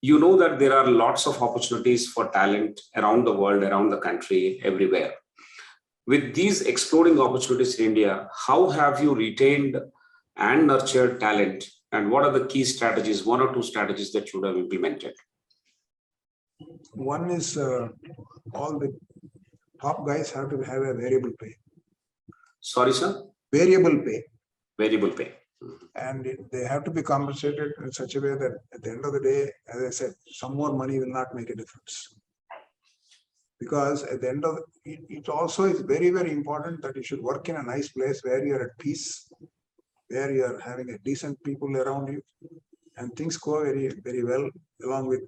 You know that there are lots of opportunities for talent around the world, around the country, everywhere. With these exploding opportunities in India, how have you retained and nurtured talent? And what are the key strategies, 1 or 2 strategies that you would have implemented? One is all the top guys have to have a variable pay. Sorry, sir? Variable pay. Variable pay. And they have to be compensated in such a way that at the end of the day, as I said, some more money will not make a difference. Because at the end of it also is very, very important that you should work in a nice place where you're at peace, where you're having a decent people around you, and things go very, very well along with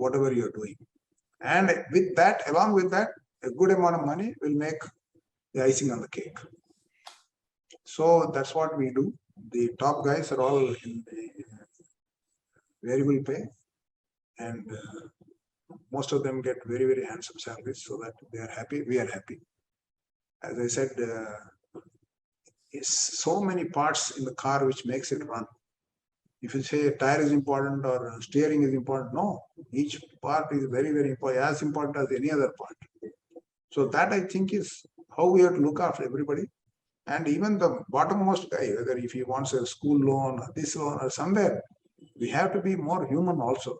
whatever you're doing. And with that, along with that, a good amount of money will make the icing on the cake. So that's what we do. The top guys are all in the variable pay, and most of them get very, very handsome salaries, so that they are happy, we are happy. As I said, it's so many parts in the car which makes it run. If you say a tire is important or steering is important, no, each part is very, very important, as important as any other part. So that, I think, is how we have to look after everybody. And even the bottommost guy, whether if he wants a school loan or this loan or somewhere, we have to be more human also,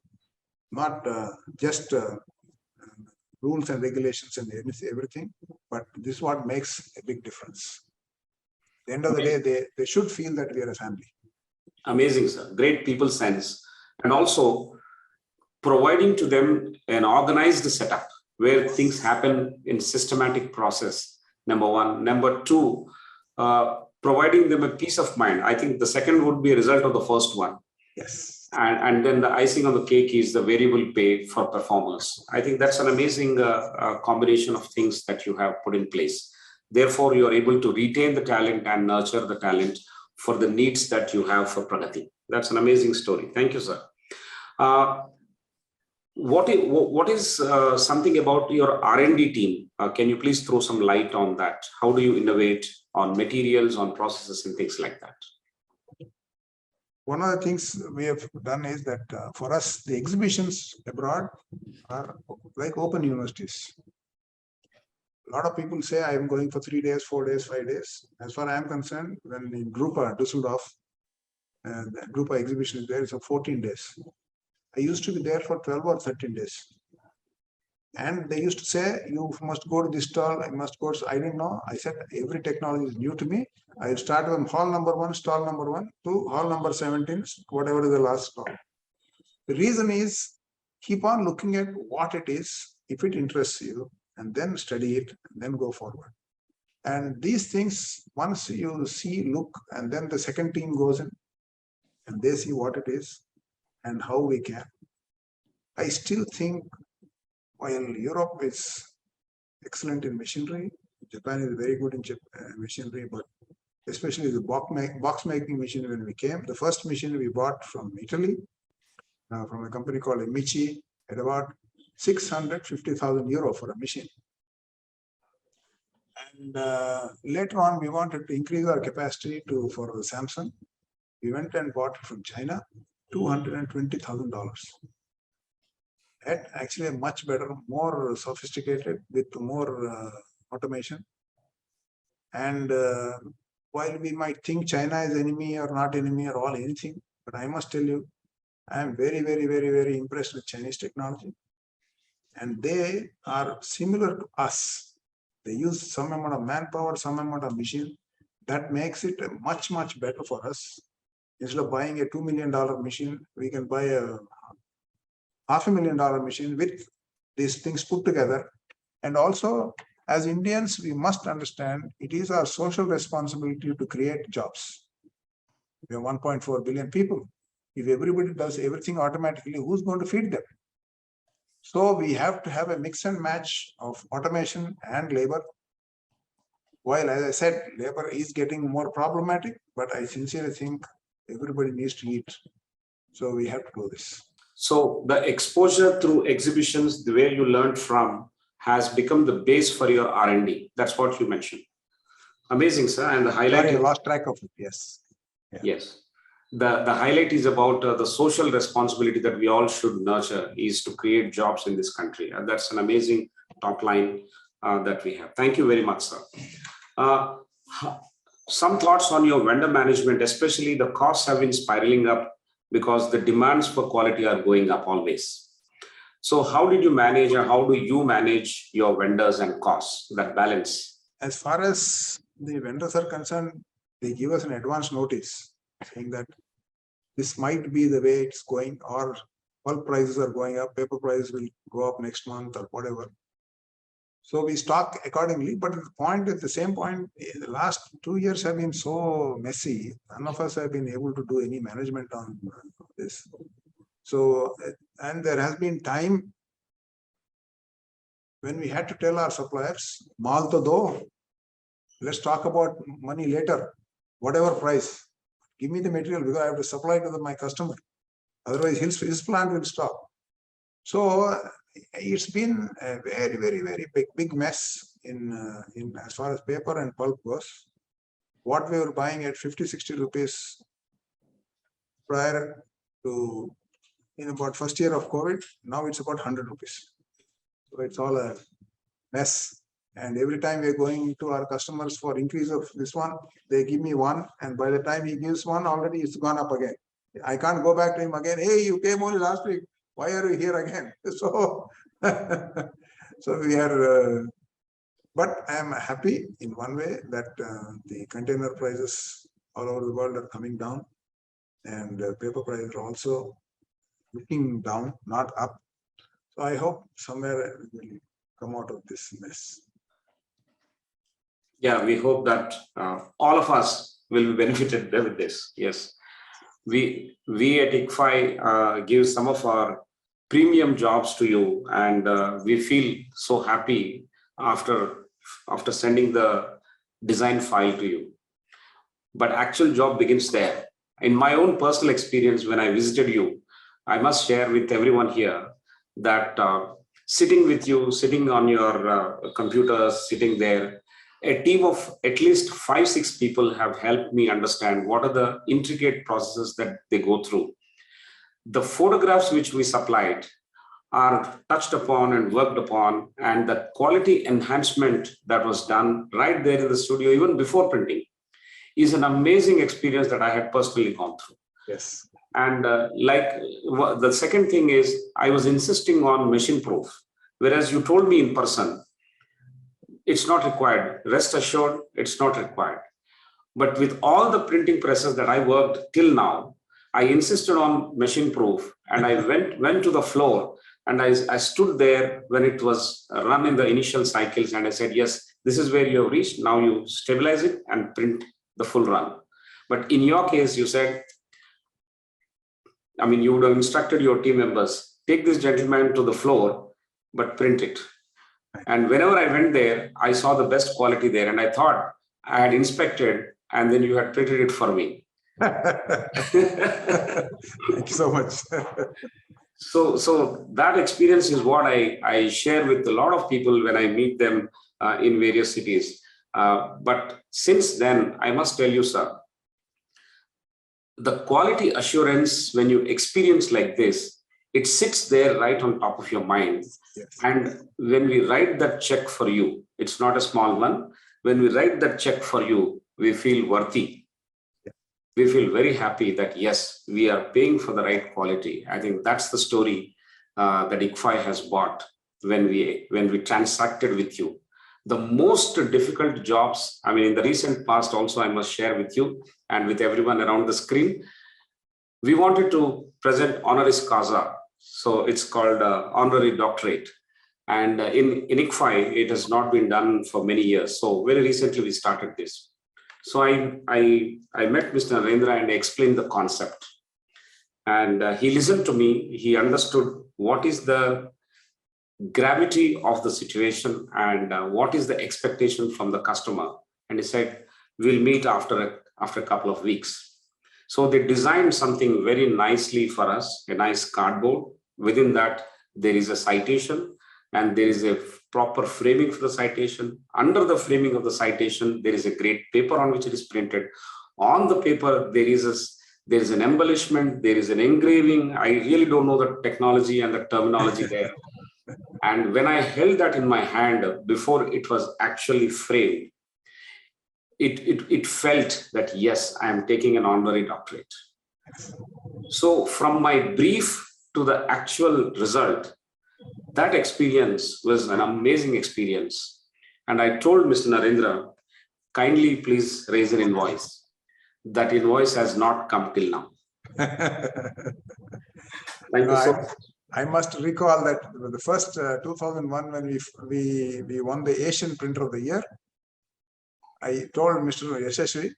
not just rules and regulations and everything, but this is what makes a big difference. At the end of the day, they should feel that we are a family. Amazing, sir. Great people sense. And also providing to them an organized setup where things happen in systematic process, number one. Number two, providing them a peace of mind. I think the second would be a result of the first one. Yes. And then the icing on the cake is the variable pay for performers. I think that's an amazing combination of things that you have put in place. Therefore, you are able to retain the talent and nurture the talent for the needs that you have for Pragati. That's an amazing story. Thank you, sir. What is something about your R&D team? Can you please throw some light on that? How do you innovate on materials, on processes and things like that? One of the things we have done is that for us, the exhibitions abroad are like open universities. A lot of people say I am going for 3 days, 4 days, 5 days. As far as I am concerned, when in Drupa, Düsseldorf, the Drupa exhibition is there, it's for 14 days. I used to be there for 12 or 13 days. And they used to say, you must go to this stall, I must go to, I didn't know. I said, every technology is new to me. I started from hall number 1, stall number 1 to hall number 17, whatever is the last stall. The reason is, keep on looking at what it is, if it interests you, and then study it, and then go forward. And these things, once you see, look, and then the second team goes in, and they see what it is, and how we can. I still think, while Europe is excellent in machinery, Japan is very good in machinery, but especially the box making machine when we came, the first machine we bought from Italy, from a company called Amici, at about 650,000 euro for a machine. And later on, we wanted to increase our capacity for the Samsung. We went and bought it from China, $220,000. At actually a much better, more sophisticated with more automation. And while we might think China is enemy or not enemy or all anything, but I must tell you, I am very, very, very, very impressed with Chinese technology. And they are similar to us. They use some amount of manpower, some amount of machine. That makes it much, much better for us. Instead of buying a $2 million machine, we can buy a $500,000 machine with these things put together. And also, as Indians, we must understand it is our social responsibility to create jobs. We have 1.4 billion people. If everybody does everything automatically, who's going to feed them? So we have to have a mix and match of automation and labor. While, as I said, labor is getting more problematic, but I sincerely think everybody needs to eat. So we have to do this. So the exposure through exhibitions, the way you learned from, has become the base for your R&D. That's what you mentioned. Amazing, sir. And the highlight— Sorry, I lost track of it. Yes. Yeah. Yes. The highlight is about the social responsibility that we all should nurture is to create jobs in this country. And that's an amazing top line that we have. Thank you very much, sir. Some thoughts on your vendor management, especially the costs have been spiraling up because the demands for quality are going up always. So how did you manage, or how do you manage your vendors and costs, that balance? As far as the vendors are concerned, they give us an advance notice saying that this might be the way it's going, or pulp prices are going up, paper prices will go up next month or whatever. So we stock accordingly, but at the same point, the last 2 years have been so messy. None of us have been able to do any management on this. So And there has been time when we had to tell our suppliers, "Mal to do. Let's talk about money later. Whatever price, give me the material because I have to supply to my customer. Otherwise, his plant will stop." So it's been a very, very, very big mess in as far as paper and pulp goes. What we were buying at 50-60 rupees prior to in about first year of COVID, now it's about 100 rupees. So it's all a mess. And every time we're going to our customers for increase of this one, they give me one, and by the time he gives one, already it's gone up again. I can't go back to him again. "Hey, you came only last week. Why are you here again?" So, so we are, but I am happy in one way that the container prices all over the world are coming down, and paper prices are also looking down, not up. So I hope somewhere we will come out of this mess. Yeah, we hope that all of us will be benefited with this. Yes, we at ICFAI give some of our premium jobs to you, and we feel so happy after sending the design file to you. But actual job begins there. In my own personal experience, when I visited you, I must share with everyone here that sitting with you, sitting on your computers, sitting there, a team of at least 5-6 people have helped me understand what are the intricate processes that they go through. The photographs which we supplied are touched upon and worked upon, and the quality enhancement that was done right there in the studio, even before printing, is an amazing experience that I had personally gone through. Yes. And the second thing is, I was insisting on machine proof, whereas you told me in person, it's not required. Rest assured, it's not required. But with all the printing presses that I worked till now, I insisted on machine proof, and I went to the floor, and I stood there when it was run in the initial cycles, and I said, yes, this is where you have reached. Now you stabilize it and print the full run. But in your case, you said, I mean, you would have instructed your team members, take this gentleman to the floor, but print it. And whenever I went there, I saw the best quality there, and I thought I had inspected, and then you had printed it for me. Thank you so much. So that experience is what I share with a lot of people when I meet them in various cities. But since then, I must tell you, sir, the quality assurance, when you experience like this, it sits there right on top of your mind. Yes. And when we write that check for you, it's not a small one. When we write that check for you, we feel worthy. We feel very happy that, yes, we are paying for the right quality. I think that's the story that ICFAI has bought when we transacted with you. The most difficult jobs, I mean, in the recent past also, I must share with you and with everyone around the screen, we wanted to present honoris causa. So it's called honorary doctorate. And in ICFAI, it has not been done for many years. So very recently, we started this. So I met Mr. Narendra and I explained the concept. And he listened to me. He understood what is the gravity of the situation and what is the expectation from the customer. And he said, we'll meet after a couple of weeks. So they designed something very nicely for us, a nice cardboard. Within that, there is a citation and there is a proper framing for the citation. Under the framing of the citation, there is a great paper on which it is printed. On the paper, there is an embellishment, there is an engraving. I really don't know the technology and the terminology there. And when I held that in my hand before it was actually framed, it felt that, yes, I am taking an honorary doctorate. So from my brief to the actual result, that experience was an amazing experience. And I told Mr. Narendra, kindly please raise an invoice. That invoice has not come till now. Thank you so much. I must recall that the first 2001 when we won the Asian Printer of the Year, I told Mr. Yashashri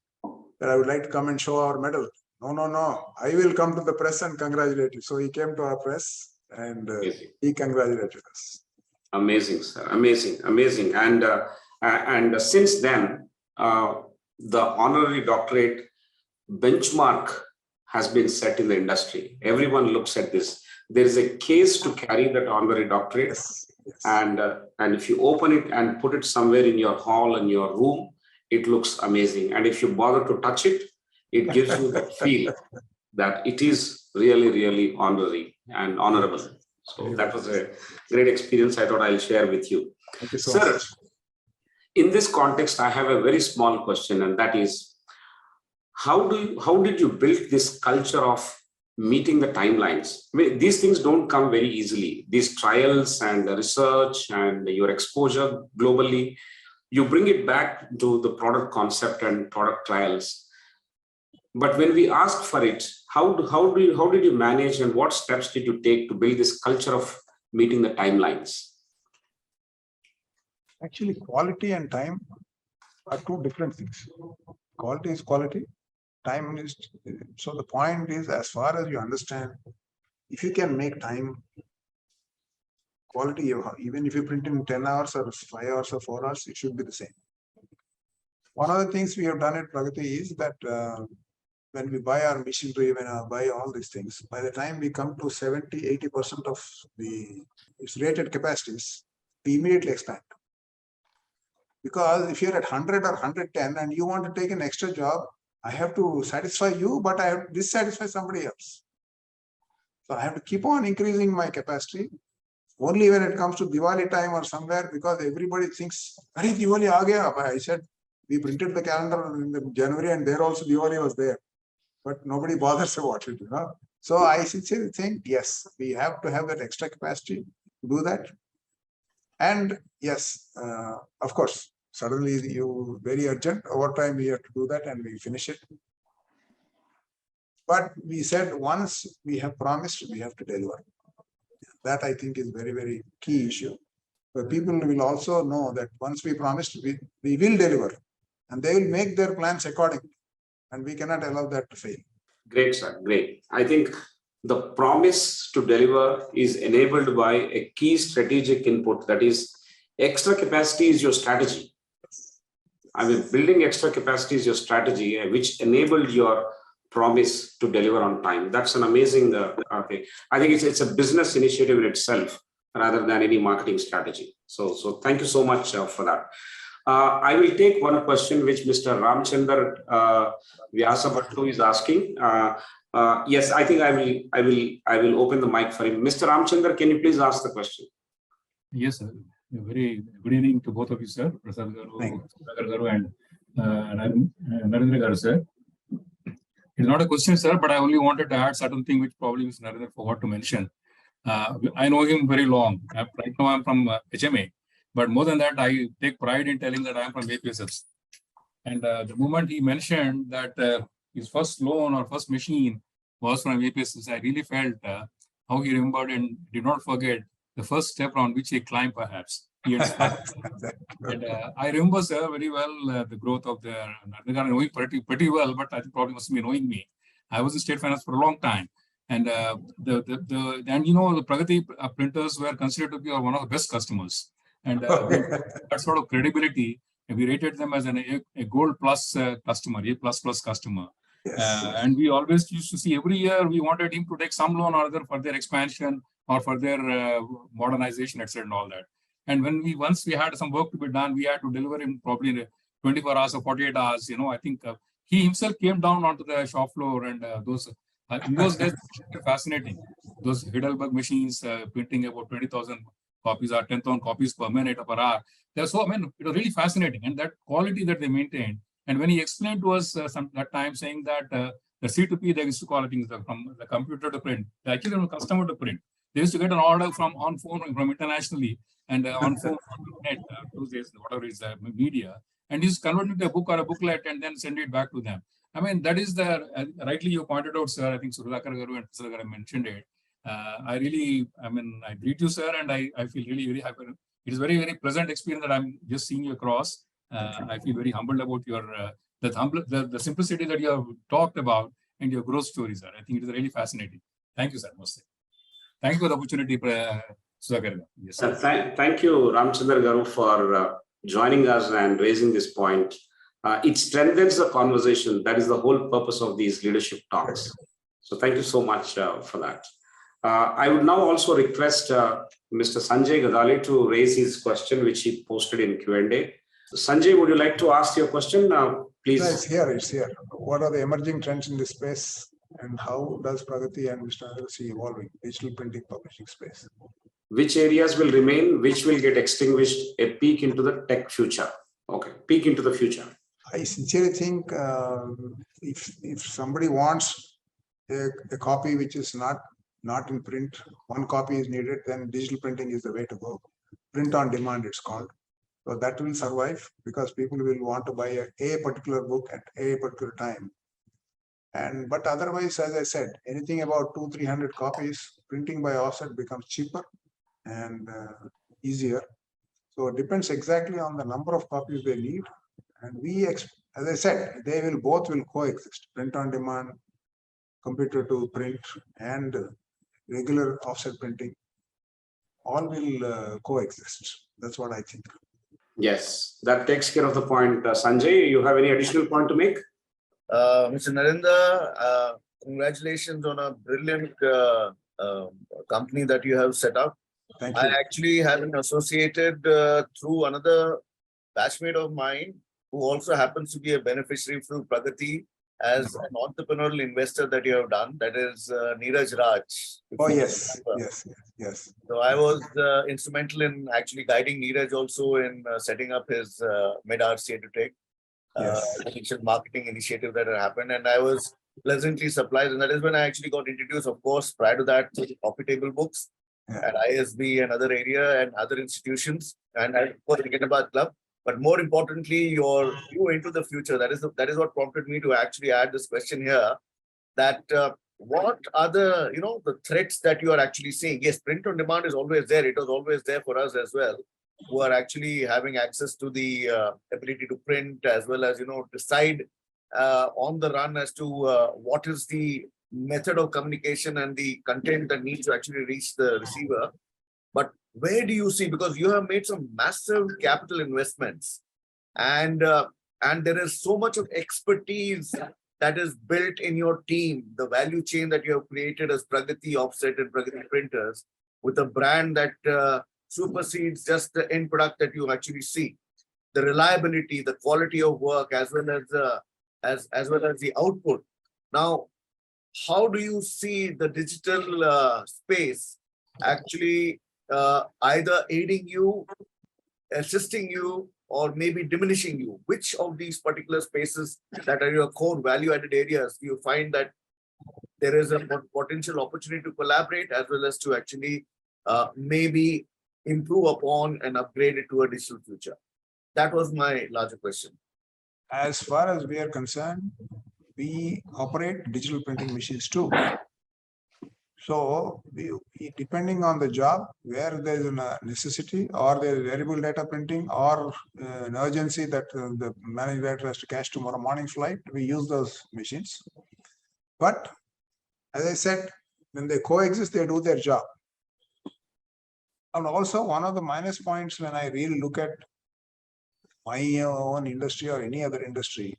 that I would like to come and show our medal. No, I will come to the press and congratulate you. So he came to our press And Amazing. he congratulated us. Amazing, sir. Amazing, amazing. And since then, the honorary doctorate benchmark has been set in the industry. Everyone looks at this. There is a case to carry that honorary doctorate. Yes. Yes. And if you open it and put it somewhere in your hall, in your room, it looks amazing. And if you bother to touch it, it gives you the feel that it is really, really honorary and honorable. So that was a great experience. I thought I'll share with you. Thank you so Sir, much. in this context, I have a very small question, and that is, how did you build this culture of meeting the timelines? I mean, these things don't come very easily. These trials and the research and your exposure globally, you bring it back to the product concept and product trials. But when we ask for it, how did you manage, and what steps did you take to build this culture of meeting the timelines? Actually, quality and time are two different things. Quality is quality. Time is, so the point is, as far as you understand, if you can make time, quality, even if you print in 10 hours or 5 hours or 4 hours, it should be the same. One of the things we have done at Pragati is that when we buy our machinery, when I buy all these things, by the time we come to 70–80% of its rated capacities, we immediately expand. Because if you're at 100 or 110 and you want to take an extra job, I have to satisfy you, but I have to dissatisfy somebody else. So I have to keep on increasing my capacity. Only when it comes to Diwali time or somewhere, because everybody thinks, "Arey, Diwali aa gaya." I said, we printed the calendar in the January and there also Diwali was there. But nobody bothers about it, you know. So I sincerely think, yes, we have to have that extra capacity to do that. And yes, of course, suddenly you very urgent overtime, we have to do that and we finish it. But we said once we have promised, we have to deliver. That I think is very, very key issue. But people will also know that once we promised, we will deliver, and they will make their plans accordingly. And we cannot allow that to fail. Great, sir. Great. I think the promise to deliver is enabled by a key strategic input. That is, extra capacity is your strategy. I mean, building extra capacity is your strategy, which enabled your promise to deliver on time. That's an amazing thing. I think it's a business initiative in itself rather than any marketing strategy. So thank you so much for that. I will take one question which Mr. Ramchandra Vyasabhattu is asking. Yes, I think I will open the mic for him. Mr. Ramchandra, can you please ask the question? Yes, sir. Very good evening to both of you, sir. Prasad Garu, Sudhakar Garu, and Narendra Garu, sir. It's not a question, sir, but I only wanted to add certain thing which probably Mr. Narendra forgot to mention. I know him very long. Right now, I'm from HMA. But more than that, I take pride in telling that I am from APSS. And the moment he mentioned that his first loan or first machine was from APSS, I really felt how he remembered and did not forget the first step on which he climbed, perhaps. And I remember, sir, very well the growth of the knowing pretty well, but I think probably must be knowing me. I was in state finance for a long time. And the Pragati printers were considered to be one of the best customers. And that sort of credibility, we rated them as a gold plus customer, A++ customer. Yes. And we always used to see every year we wanted him to take some loan or other for their expansion or for their modernization, etc. and all that. And when once we had some work to be done, we had to deliver him probably in 24 hours or 48 hours. You know, I think he himself came down onto the shop floor, and in those days, fascinating. Those Heidelberg machines printing about 20,000 copies or 10,000 copies per minute or per hour. It was really fascinating, and that quality that they maintained. And when he explained to us that time, saying that the C2P, they used to call it from the computer to print, actually from customer to print. They used to get an order on phone from internationally and on phone on net, those days, whatever is the media, and he's converted to a book or a booklet and then send it back to them. I mean, that is rightly you pointed out, sir. I think Sudhakar Garu and Prasad Garu mentioned it. I greet you, sir, and I feel really very happy. It is very, very pleasant experience that I'm just seeing you across. I feel very humbled about your the simplicity that you have talked about and your growth stories, sir. I think it is really fascinating. Thank you, sir. Thank you for the opportunity, Sudhakar. Yes. Thank you, Ramchandra Garu, for joining us and raising this point. It strengthens the conversation. That is the whole purpose of these leadership talks. So thank you so much for that. I would now also request Mr. Sanjay Gadale to raise his question, which he posted in Q&A. Sanjay, would you like to ask your question? Please. No, it's here. What are the emerging trends in this space, and how does Pragati and Mr. Narendra see evolving digital printing publishing space? Which areas will remain, which will get extinguished, a peek into the tech future. Okay, peek into the future. I sincerely think if somebody wants a copy which is not in print, one copy is needed, then digital printing is the way to go. Print on demand, it's called. So that will survive because people will want to buy a particular book at a particular time. But otherwise, as I said, anything about 200-300 copies, printing by offset becomes cheaper and easier. So it depends exactly on the number of copies they need. And as I said, both will coexist. Print on demand, computer to print, and regular offset printing, all will coexist. That's what I think. Yes, that takes care of the point. Sanjay, you have any additional point to make? Mr. Narendra, congratulations on a brilliant company that you have set up. Thank you. I actually have been associated through another batchmate of mine who also happens to be a beneficiary through Pragati as an entrepreneurial investor that you have done. That is Neeraj Raj. Oh, yes. So I was instrumental in actually guiding Neeraj also in setting up his mid-RCA to take marketing initiative that had happened. And I was pleasantly surprised. And that is when I actually got introduced, of course, prior to that, to the coffee table books at ISB and other area and other institutions. And of course, the Kenabad Club. But more importantly, your view into the future. That is what prompted me to actually add this question here. That what are the threats that you are actually seeing? Yes, print on demand is always there. It was always there for us as well, who are actually having access to the ability to print as well as decide on the run as to what is the method of communication and the content that needs to actually reach the receiver. But where do you see, because you have made some massive capital investments and there is so much of expertise that is built in your team, the value chain that you have created as Pragati Offset and Pragati Printers with a brand that supersedes just the end product that you actually see. The reliability, the quality of work, as well as the output. Now, how do you see the digital space actually either aiding you, assisting you, or maybe diminishing you? Which of these particular spaces that are your core value-added areas do you find that there is a potential opportunity to collaborate as well as to actually maybe improve upon and upgrade it to a digital future? That was my larger question. As far as we are concerned, we operate digital printing machines too. So depending on the job, where there is a necessity or there is variable data printing or an urgency that the managing director has to catch tomorrow morning flight, we use those machines. But as I said, when they coexist, they do their job. And also one of the minus points when I really look at my own industry or any other industry,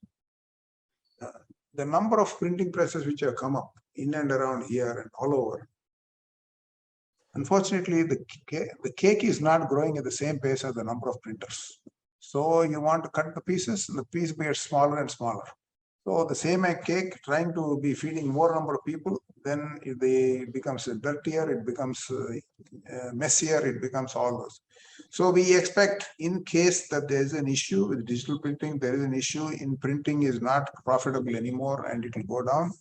the number of printing presses which have come up in and around here and all over. Unfortunately, the cake is not growing at the same pace as the number of printers. So you want to cut the pieces, the piece gets smaller and smaller. So the same cake trying to be feeding more number of people, then it becomes dirtier, it becomes messier, it becomes all those. So we expect in case that there is an issue with digital printing, there is an issue in printing is not profitable anymore and it will go down.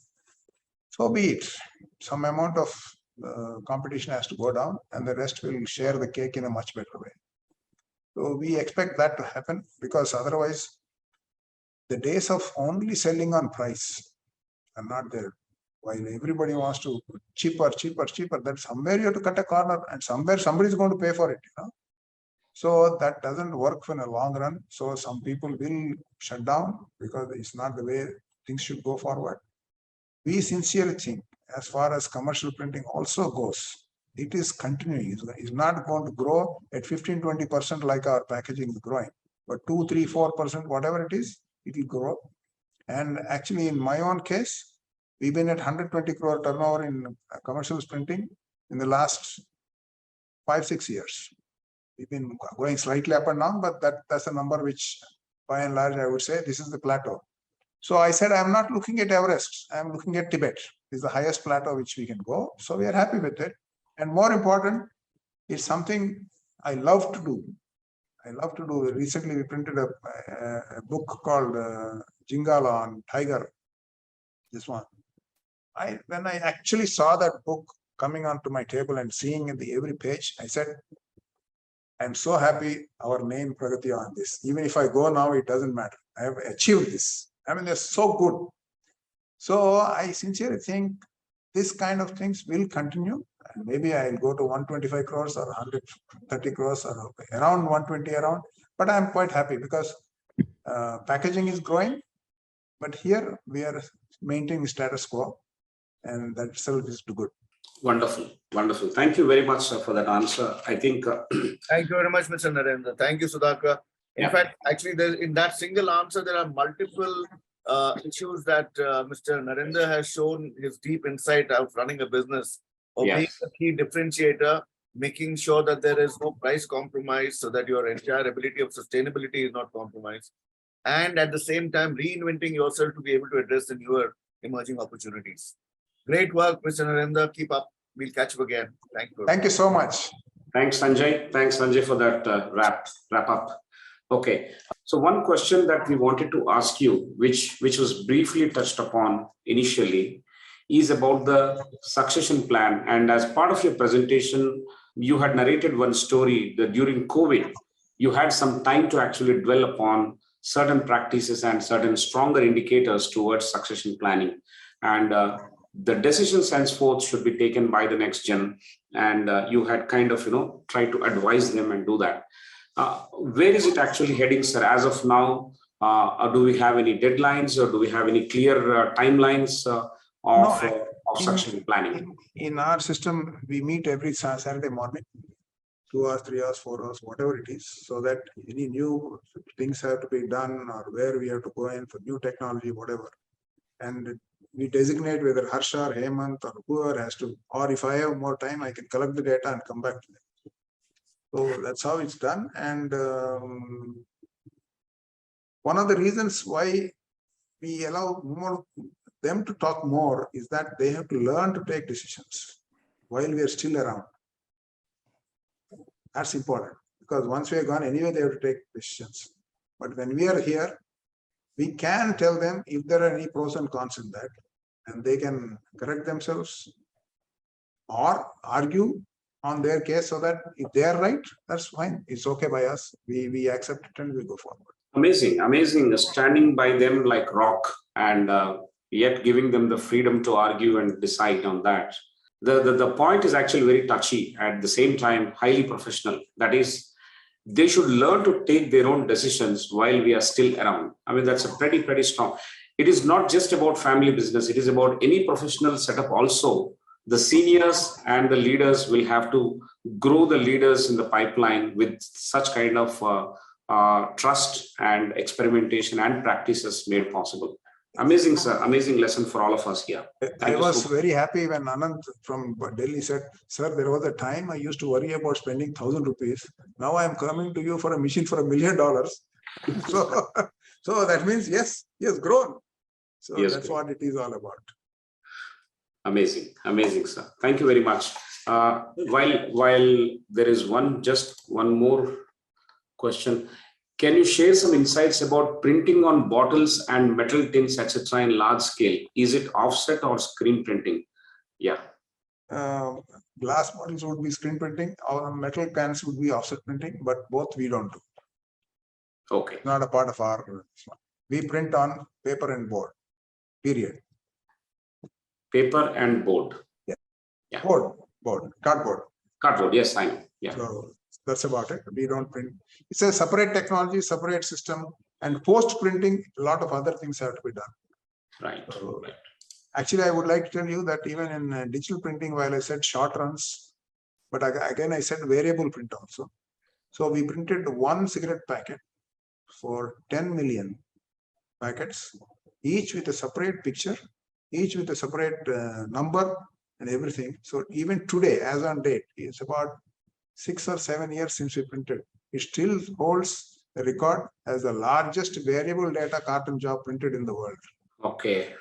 So be it. Some amount of competition has to go down and the rest will share the cake in a much better way. So we expect that to happen because otherwise the days of only selling on price are not there. While everybody wants to cheaper, that somewhere you have to cut a corner and somewhere somebody is going to pay for it. So that doesn't work for a long run. So some people will shut down because it's not the way things should go forward. We sincerely think as far as commercial printing also goes, it is continuing. It's not going to grow at 15-20% like our packaging is growing, but 2-3-4%, whatever it is, it will grow. And actually, in my own case, we've been at 120 crore turnover in commercial printing in the last 5-6 years. We've been going slightly up and down, but that's a number which, by and large, I would say this is the plateau. So I said, I'm not looking at Everest. I'm looking at Tibet. This is the highest plateau which we can go. So we are happy with it. And more important, it's something I love to do. I love to do. Recently, we printed a book called Jingala on Tiger. This one. When I actually saw that book coming onto my table and seeing in every page, I said, I'm so happy our name Pragati on this. Even if I go now, it doesn't matter. I have achieved this. I mean, they're so good. So I sincerely think this kind of things will continue. And maybe I'll go to 125 crores or 130 crores or around 120 around. But I'm quite happy because packaging is growing. But here we are maintaining status quo. And that itself is too good. Wonderful, wonderful. Thank you very much for that answer. I think. Thank you very much, Mr. Narendra. Thank you, Sudhakar. In fact, actually, in that single answer, there are multiple issues that Mr. Narendra has shown his deep insight of running a business, of being a key differentiator, making sure that there is no price compromise so that your entire ability of sustainability is not compromised. And at the same time, reinventing yourself to be able to address the newer emerging opportunities. Great work, Mr. Narendra. Keep up. We'll catch you again. Thank you. Thank you so much. Thanks, Sanjay. Thanks, Sanjay, for that wrap up. Okay. So one question that we wanted to ask you, which was briefly touched upon initially, is about the succession plan. And as part of your presentation, you had narrated one story that during COVID, you had some time to actually dwell upon certain practices and certain stronger indicators towards succession planning. And the decisions henceforth should be taken by the next gen. And you had kind of, tried to advise them and do that. Where is it actually heading, sir? As of now, do we have any deadlines or do we have any clear timelines of succession planning? In our system, we meet every Saturday morning, 2 hours, 3 hours, 4 hours, whatever it is, so that any new things have to be done or where we have to go in for new technology, whatever. And we designate whether Harsha or Hemant or whoever has to, or if I have more time, I can collect the data and come back to them. So that's how it's done. And one of the reasons why we allow them to talk more is that they have to learn to take decisions while we are still around. That's important because once we are gone anyway, they have to take decisions. But when we are here, we can tell them if there are any pros and cons in that, and they can correct themselves or argue on their case so that if they are right, that's fine. It's okay by us. We accept it and we go forward. Amazing, amazing. Standing by them like rock and yet giving them the freedom to argue and decide on that. The point is actually very touchy, at the same time, highly professional. That is, they should learn to take their own decisions while we are still around. I mean, that's a pretty strong. It is not just about family business. It is about any professional setup also. The seniors and the leaders will have to grow the leaders in the pipeline with such kind of trust and experimentation and practices made possible. Amazing, sir. Amazing lesson for all of us here. I was very happy when Anand from Delhi said, sir, there was a time I used to worry about spending 1,000 rupees. Now I'm coming to you for a machine for $1 million. So that means, yes, he has grown. So yes, that's what it is all about. Amazing, amazing, sir. Thank you very much. While there is just one more question. Can you share some insights about printing on bottles and metal tins, etc. in large scale? Is it offset or screen printing? Yeah. Glass bottles would be screen printing. Our metal cans would be offset printing, but both we don't do. Okay. Not a part of our. We print on paper and board. Period. Paper and board. Yeah. Yeah. Board. Cardboard. Cardboard. Yes, I know. Yeah. So that's about it. We don't print. It's a separate technology, separate system, and post printing, a lot of other things have to be done. Right. So, actually, I would like to tell you that even in digital printing, while I said short runs, But again, I said variable print also. So we printed one cigarette packet for 10 million packets, each with a separate picture, each with a separate number and everything. So even today, as on date, it's about 6 or 7 years since we printed. It still holds a record as the largest variable data carton job printed in the world. Okay.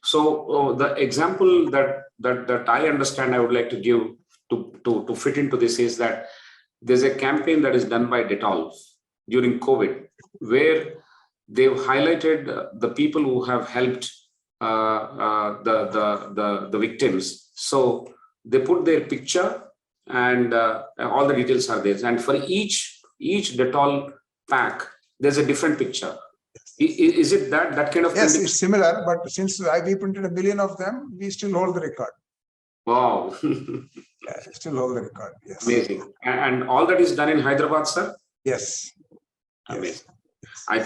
So the example that I understand I would like to give to fit into this is that there's a campaign that is done by Dettol during COVID, where they've highlighted the people who have helped the victims. So they put their picture and all the details are there. And for each Dettol pack, there's a different picture. Is it that kind of? Yes, it's similar, but since we printed 1 billion of them, we still hold the record. Wow. Yeah, still hold the record. Yes. Amazing. And all that is done in Hyderabad, sir? Yes. Amazing. Yes. I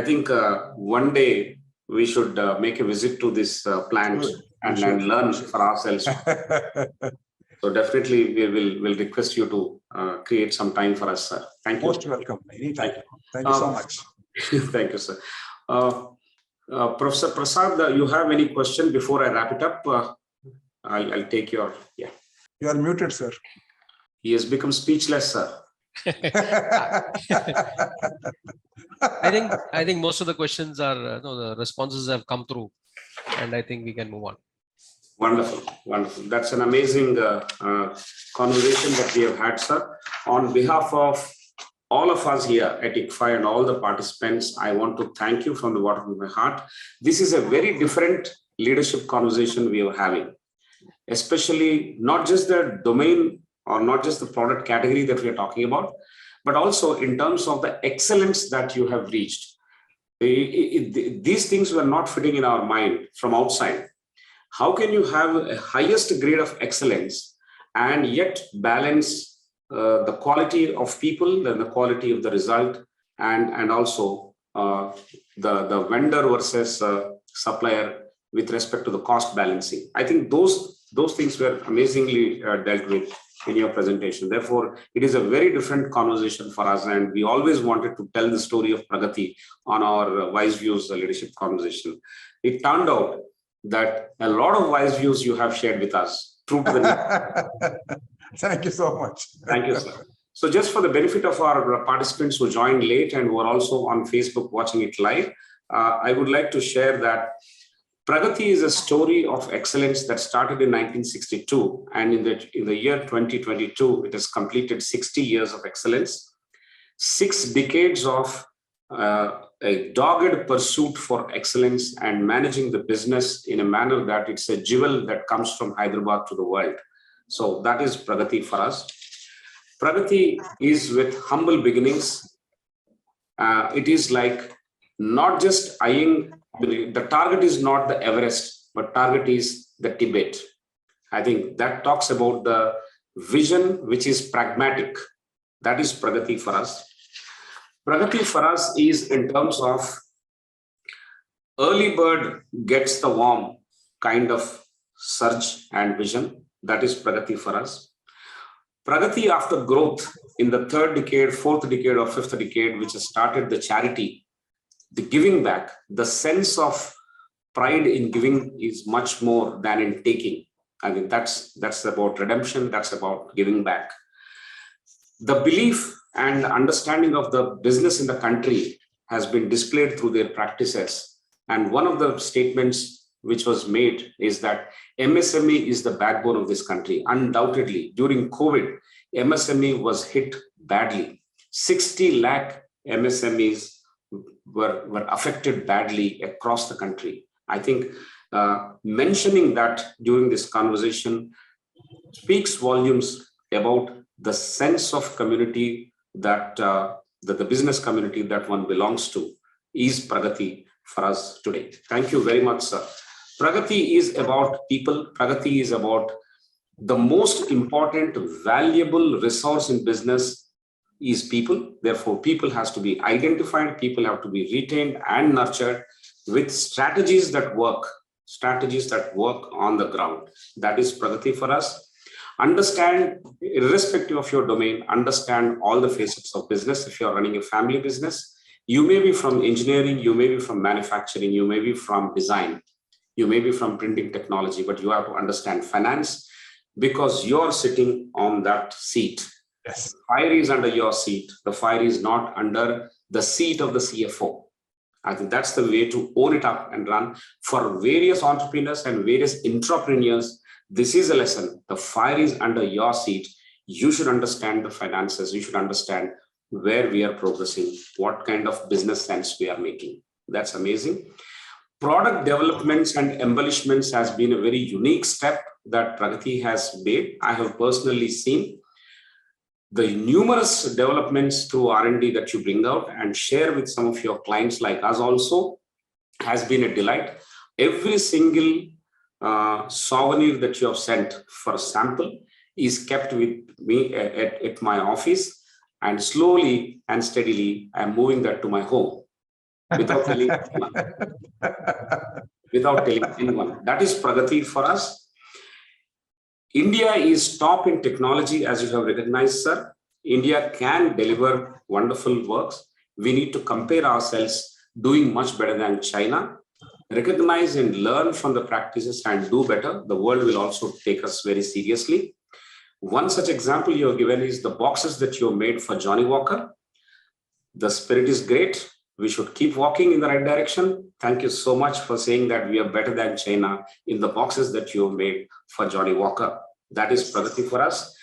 think one day we should make a visit to this plant and learn for ourselves. So definitely we'll request you to create some time for us, sir. Thank you. Most welcome. Anytime. Thank you so much. Thank you, sir. Professor Prasad, you have any question before I wrap it up? I'll take your, yeah. You are muted, sir. He has become speechless, sir. I think most of the questions are, the responses have come through, and I think we can move on. Wonderful, wonderful. That's an amazing conversation that we have had, sir. On behalf of all of us here at ICFAI and all the participants, I want to thank you from the bottom of my heart. This is a very different leadership conversation we are having, especially not just the domain or not just the product category that we are talking about, but also in terms of the excellence that you have reached. These things were not fitting in our mind from outside. How can you have a highest grade of excellence and yet balance the quality of people and the quality of the result, and also the vendor versus supplier with respect to the cost balancing? I think those things were amazingly dealt with in your presentation. Therefore, it is a very different conversation for us, and we always wanted to tell the story of Pragati on our Wise Views leadership conversation. It turned out that a lot of wise views you have shared with us. True to the Thank you so much. Thank you, sir. So just for the benefit of our participants who joined late and who are also on Facebook watching it live, I would like to share that Pragati is a story of excellence that started in 1962, and in the year 2022, it has completed 60 years of excellence, 6 decades of a dogged pursuit for excellence and managing the business in a manner that it's a jewel that comes from Hyderabad to the world. So that is Pragati for us. Pragati is with humble beginnings. It is like not just eyeing, the target is not the Everest, but target is the Tibet. I think that talks about the vision, which is pragmatic. That is Pragati for us. Pragati for us is in terms of early bird gets the worm kind of surge and vision. That is Pragati for us. Pragati after growth in the 3rd decade, 4th decade or 5th decade, which has started the charity, the giving back, the sense of pride in giving is much more than in taking. I mean, that's about redemption, that's about giving back. The belief and understanding of the business in the country has been displayed through their practices. And one of the statements which was made is that MSME is the backbone of this country. Undoubtedly, during COVID, MSME was hit badly. 60 lakh MSMEs were affected badly across the country. I think mentioning that during this conversation speaks volumes about the sense of community that the business community that one belongs to is Pragati for us today. Thank you very much, sir. Pragati is about people. Pragati is about the most important, valuable resource in business is people. Therefore, people has to be identified. People have to be retained and nurtured with strategies that work on the ground. That is Pragati for us. Understand, irrespective of your domain, understand all the facets of business. If you're running a family business, you may be from engineering, you may be from manufacturing, you may be from design, you may be from printing technology, but you have to understand finance because you're sitting on that seat. Yes. Fire is under your seat. The fire is not under the seat of the CFO. I think that's the way to own it up and run. For various entrepreneurs and various entrepreneurs, this is a lesson. The fire is under your seat. You should understand the finances. You should understand where we are progressing, what kind of business sense we are making. That's amazing. Product developments and embellishments has been a very unique step that Pragati has made. I have personally seen the numerous developments through R&D that you bring out and share with some of your clients like us also has been a delight. Every single souvenir that you have sent for a sample is kept with me at my office, and slowly and steadily I'm moving that to my home without telling anyone. Without telling anyone. That is Pragati for us. India is top in technology, as you have recognized, sir. India can deliver wonderful works. We need to compare ourselves doing much better than China. Recognize and learn from the practices and do better. The world will also take us very seriously. One such example you have given is the boxes that you have made for Johnny Walker. The spirit is great. We should keep walking in the right direction. Thank you so much for saying that we are better than China in the boxes that you have made for Johnny Walker. That is Pragati for us.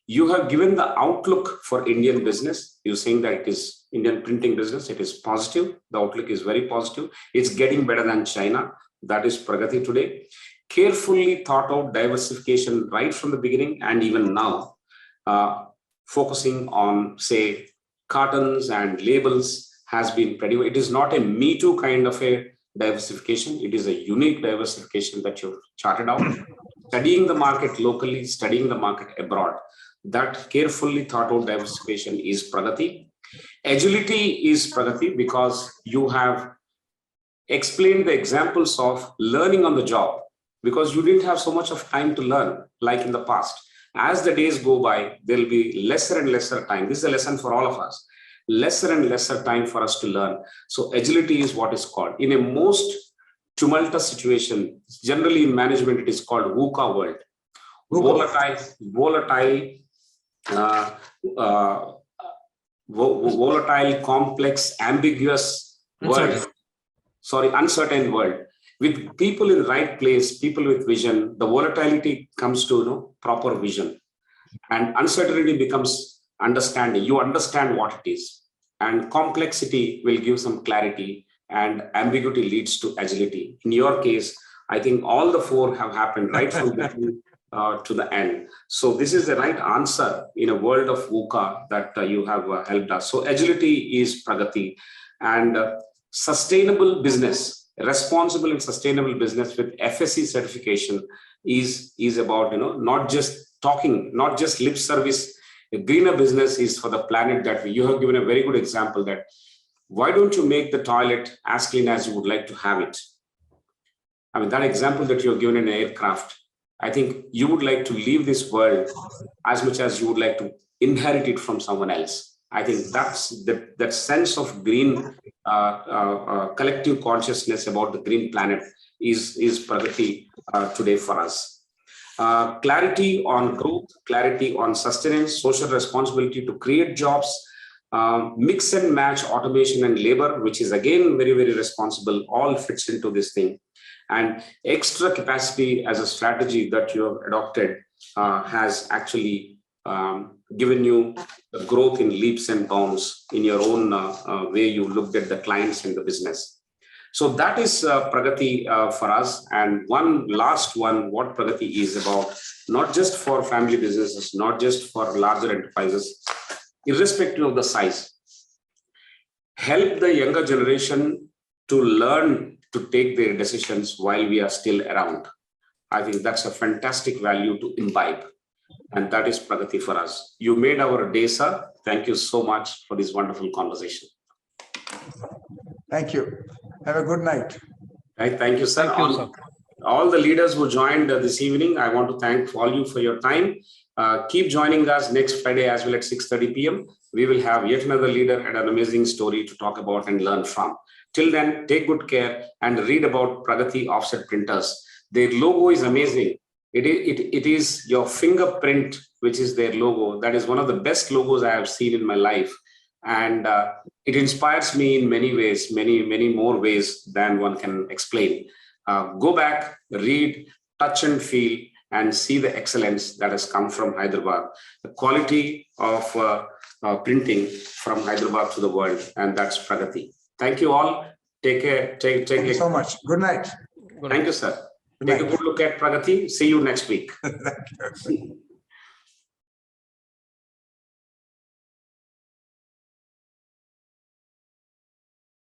You have given the outlook for Indian business. You're saying that it is Indian printing business. It is positive. The outlook is very positive. It's getting better than China. That is Pragati today. Carefully thought out diversification right from the beginning and even now, focusing on, say, cartons and labels has been pretty. It is not a Me Too kind of a diversification. It is a unique diversification that you've charted out. Studying the market locally, studying the market abroad. That carefully thought out diversification is Pragati. Agility is Pragati because you have explained the examples of learning on the job, because you didn't have so much of time to learn like in the past. As the days go by, there will be lesser and lesser time. This is a lesson for all of us. Lesser and lesser time for us to learn. So agility is what is called. In a most tumultuous situation, generally in management, it is called VUCA world. Volatile, complex, ambiguous world. Uncertain world. With people in the right place, people with vision, the volatility comes to proper vision. And uncertainty becomes understanding. You understand what it is. And complexity will give some clarity, and ambiguity leads to agility. In your case, I think all the four have happened right from the beginning to the end. So this is the right answer in a world of VUCA that you have helped us. So agility is Pragati, and sustainable business, responsible and sustainable business with FSC certification is about not just talking, not just lip service. A greener business is for the planet. That you have given a very good example that why don't you make the toilet as clean as you would like to have it? I mean, that example that you have given in an aircraft, I think you would like to leave this world as much as you would like to inherit it from someone else. I think that's that sense of green collective consciousness about the green planet is Pragati today for us. Clarity on growth, clarity on sustenance, social responsibility to create jobs, mix and match automation and labor, which is again very, very responsible, all fits into this thing. And extra capacity as a strategy that you have adopted has actually given you the growth in leaps and bounds in your own way you looked at the clients and the business. So that is Pragati for us. And one last one, what Pragati is about, not just for family businesses, not just for larger enterprises, irrespective of the size. Help the younger generation to learn to take their decisions while we are still around. I think that's a fantastic value to imbibe. And that is Pragati for us. You made our day, sir. Thank you so much for this wonderful conversation. Thank you. Have a good night. Right. Thank you, sir. Thank you, sir. All the leaders who joined this evening, I want to thank all you for your time. Keep joining us next Friday as well at 6:30 p.m. We will have yet another leader and an amazing story to talk about and learn from. Till then, take good care and read about Pragati offset printers. Their logo is amazing. It is your fingerprint, which is their logo. That is one of the best logos I have seen in my life. And it inspires me in many ways, many more ways than one can explain. Go back, read, touch and feel, and see the excellence that has come from Hyderabad, the quality of printing from Hyderabad to the world, and that's Pragati. Thank you all. Take care. Thank you so much. Good night. Thank you, sir. Good Take night. a good look at Pragati. See you next week. Thank you.